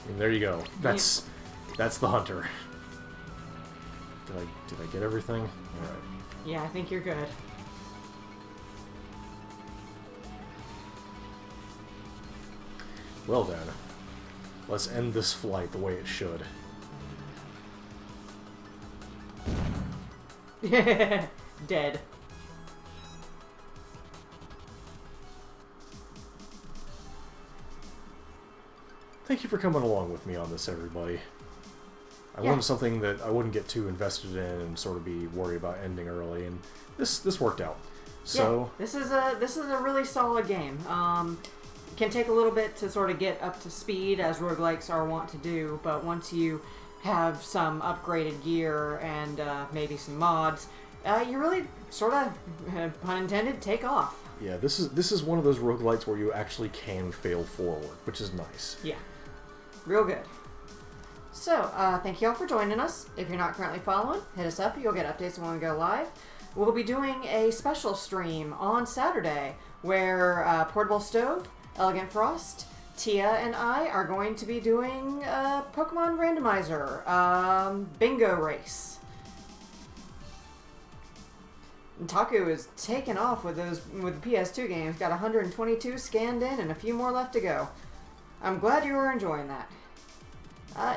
And there you go. That's the Hunter. Did I get everything? Alright. Yeah, I think you're good. Well then. Let's end this flight the way it should. Dead. Thank you for coming along with me on this, everybody. I wanted something that I wouldn't get too invested in and sort of be worried about ending early, and this worked out. So this is a really solid game. Can take a little bit to sort of get up to speed, as roguelikes are wont to do, but once you have some upgraded gear and maybe some mods, you really sort of, pun intended, take off. Yeah, this is one of those roguelites where you actually can fail forward, which is nice. Yeah, real good. So, thank you all for joining us. If you're not currently following, hit us up. You'll get updates when we go live. We'll be doing a special stream on Saturday where Portable Stove, Elegant Frost, Tia, and I are going to be doing a Pokemon Randomizer bingo race. And Taku is taking off with the PS2 games. Got 122 scanned in and a few more left to go. I'm glad you were enjoying that.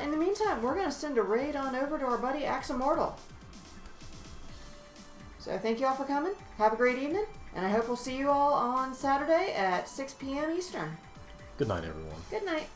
In the meantime, we're going to send a raid on over to our buddy Aximortal. So thank you all for coming. Have a great evening. And I hope we'll see you all on Saturday at 6 p.m. Eastern. Good night, everyone. Good night.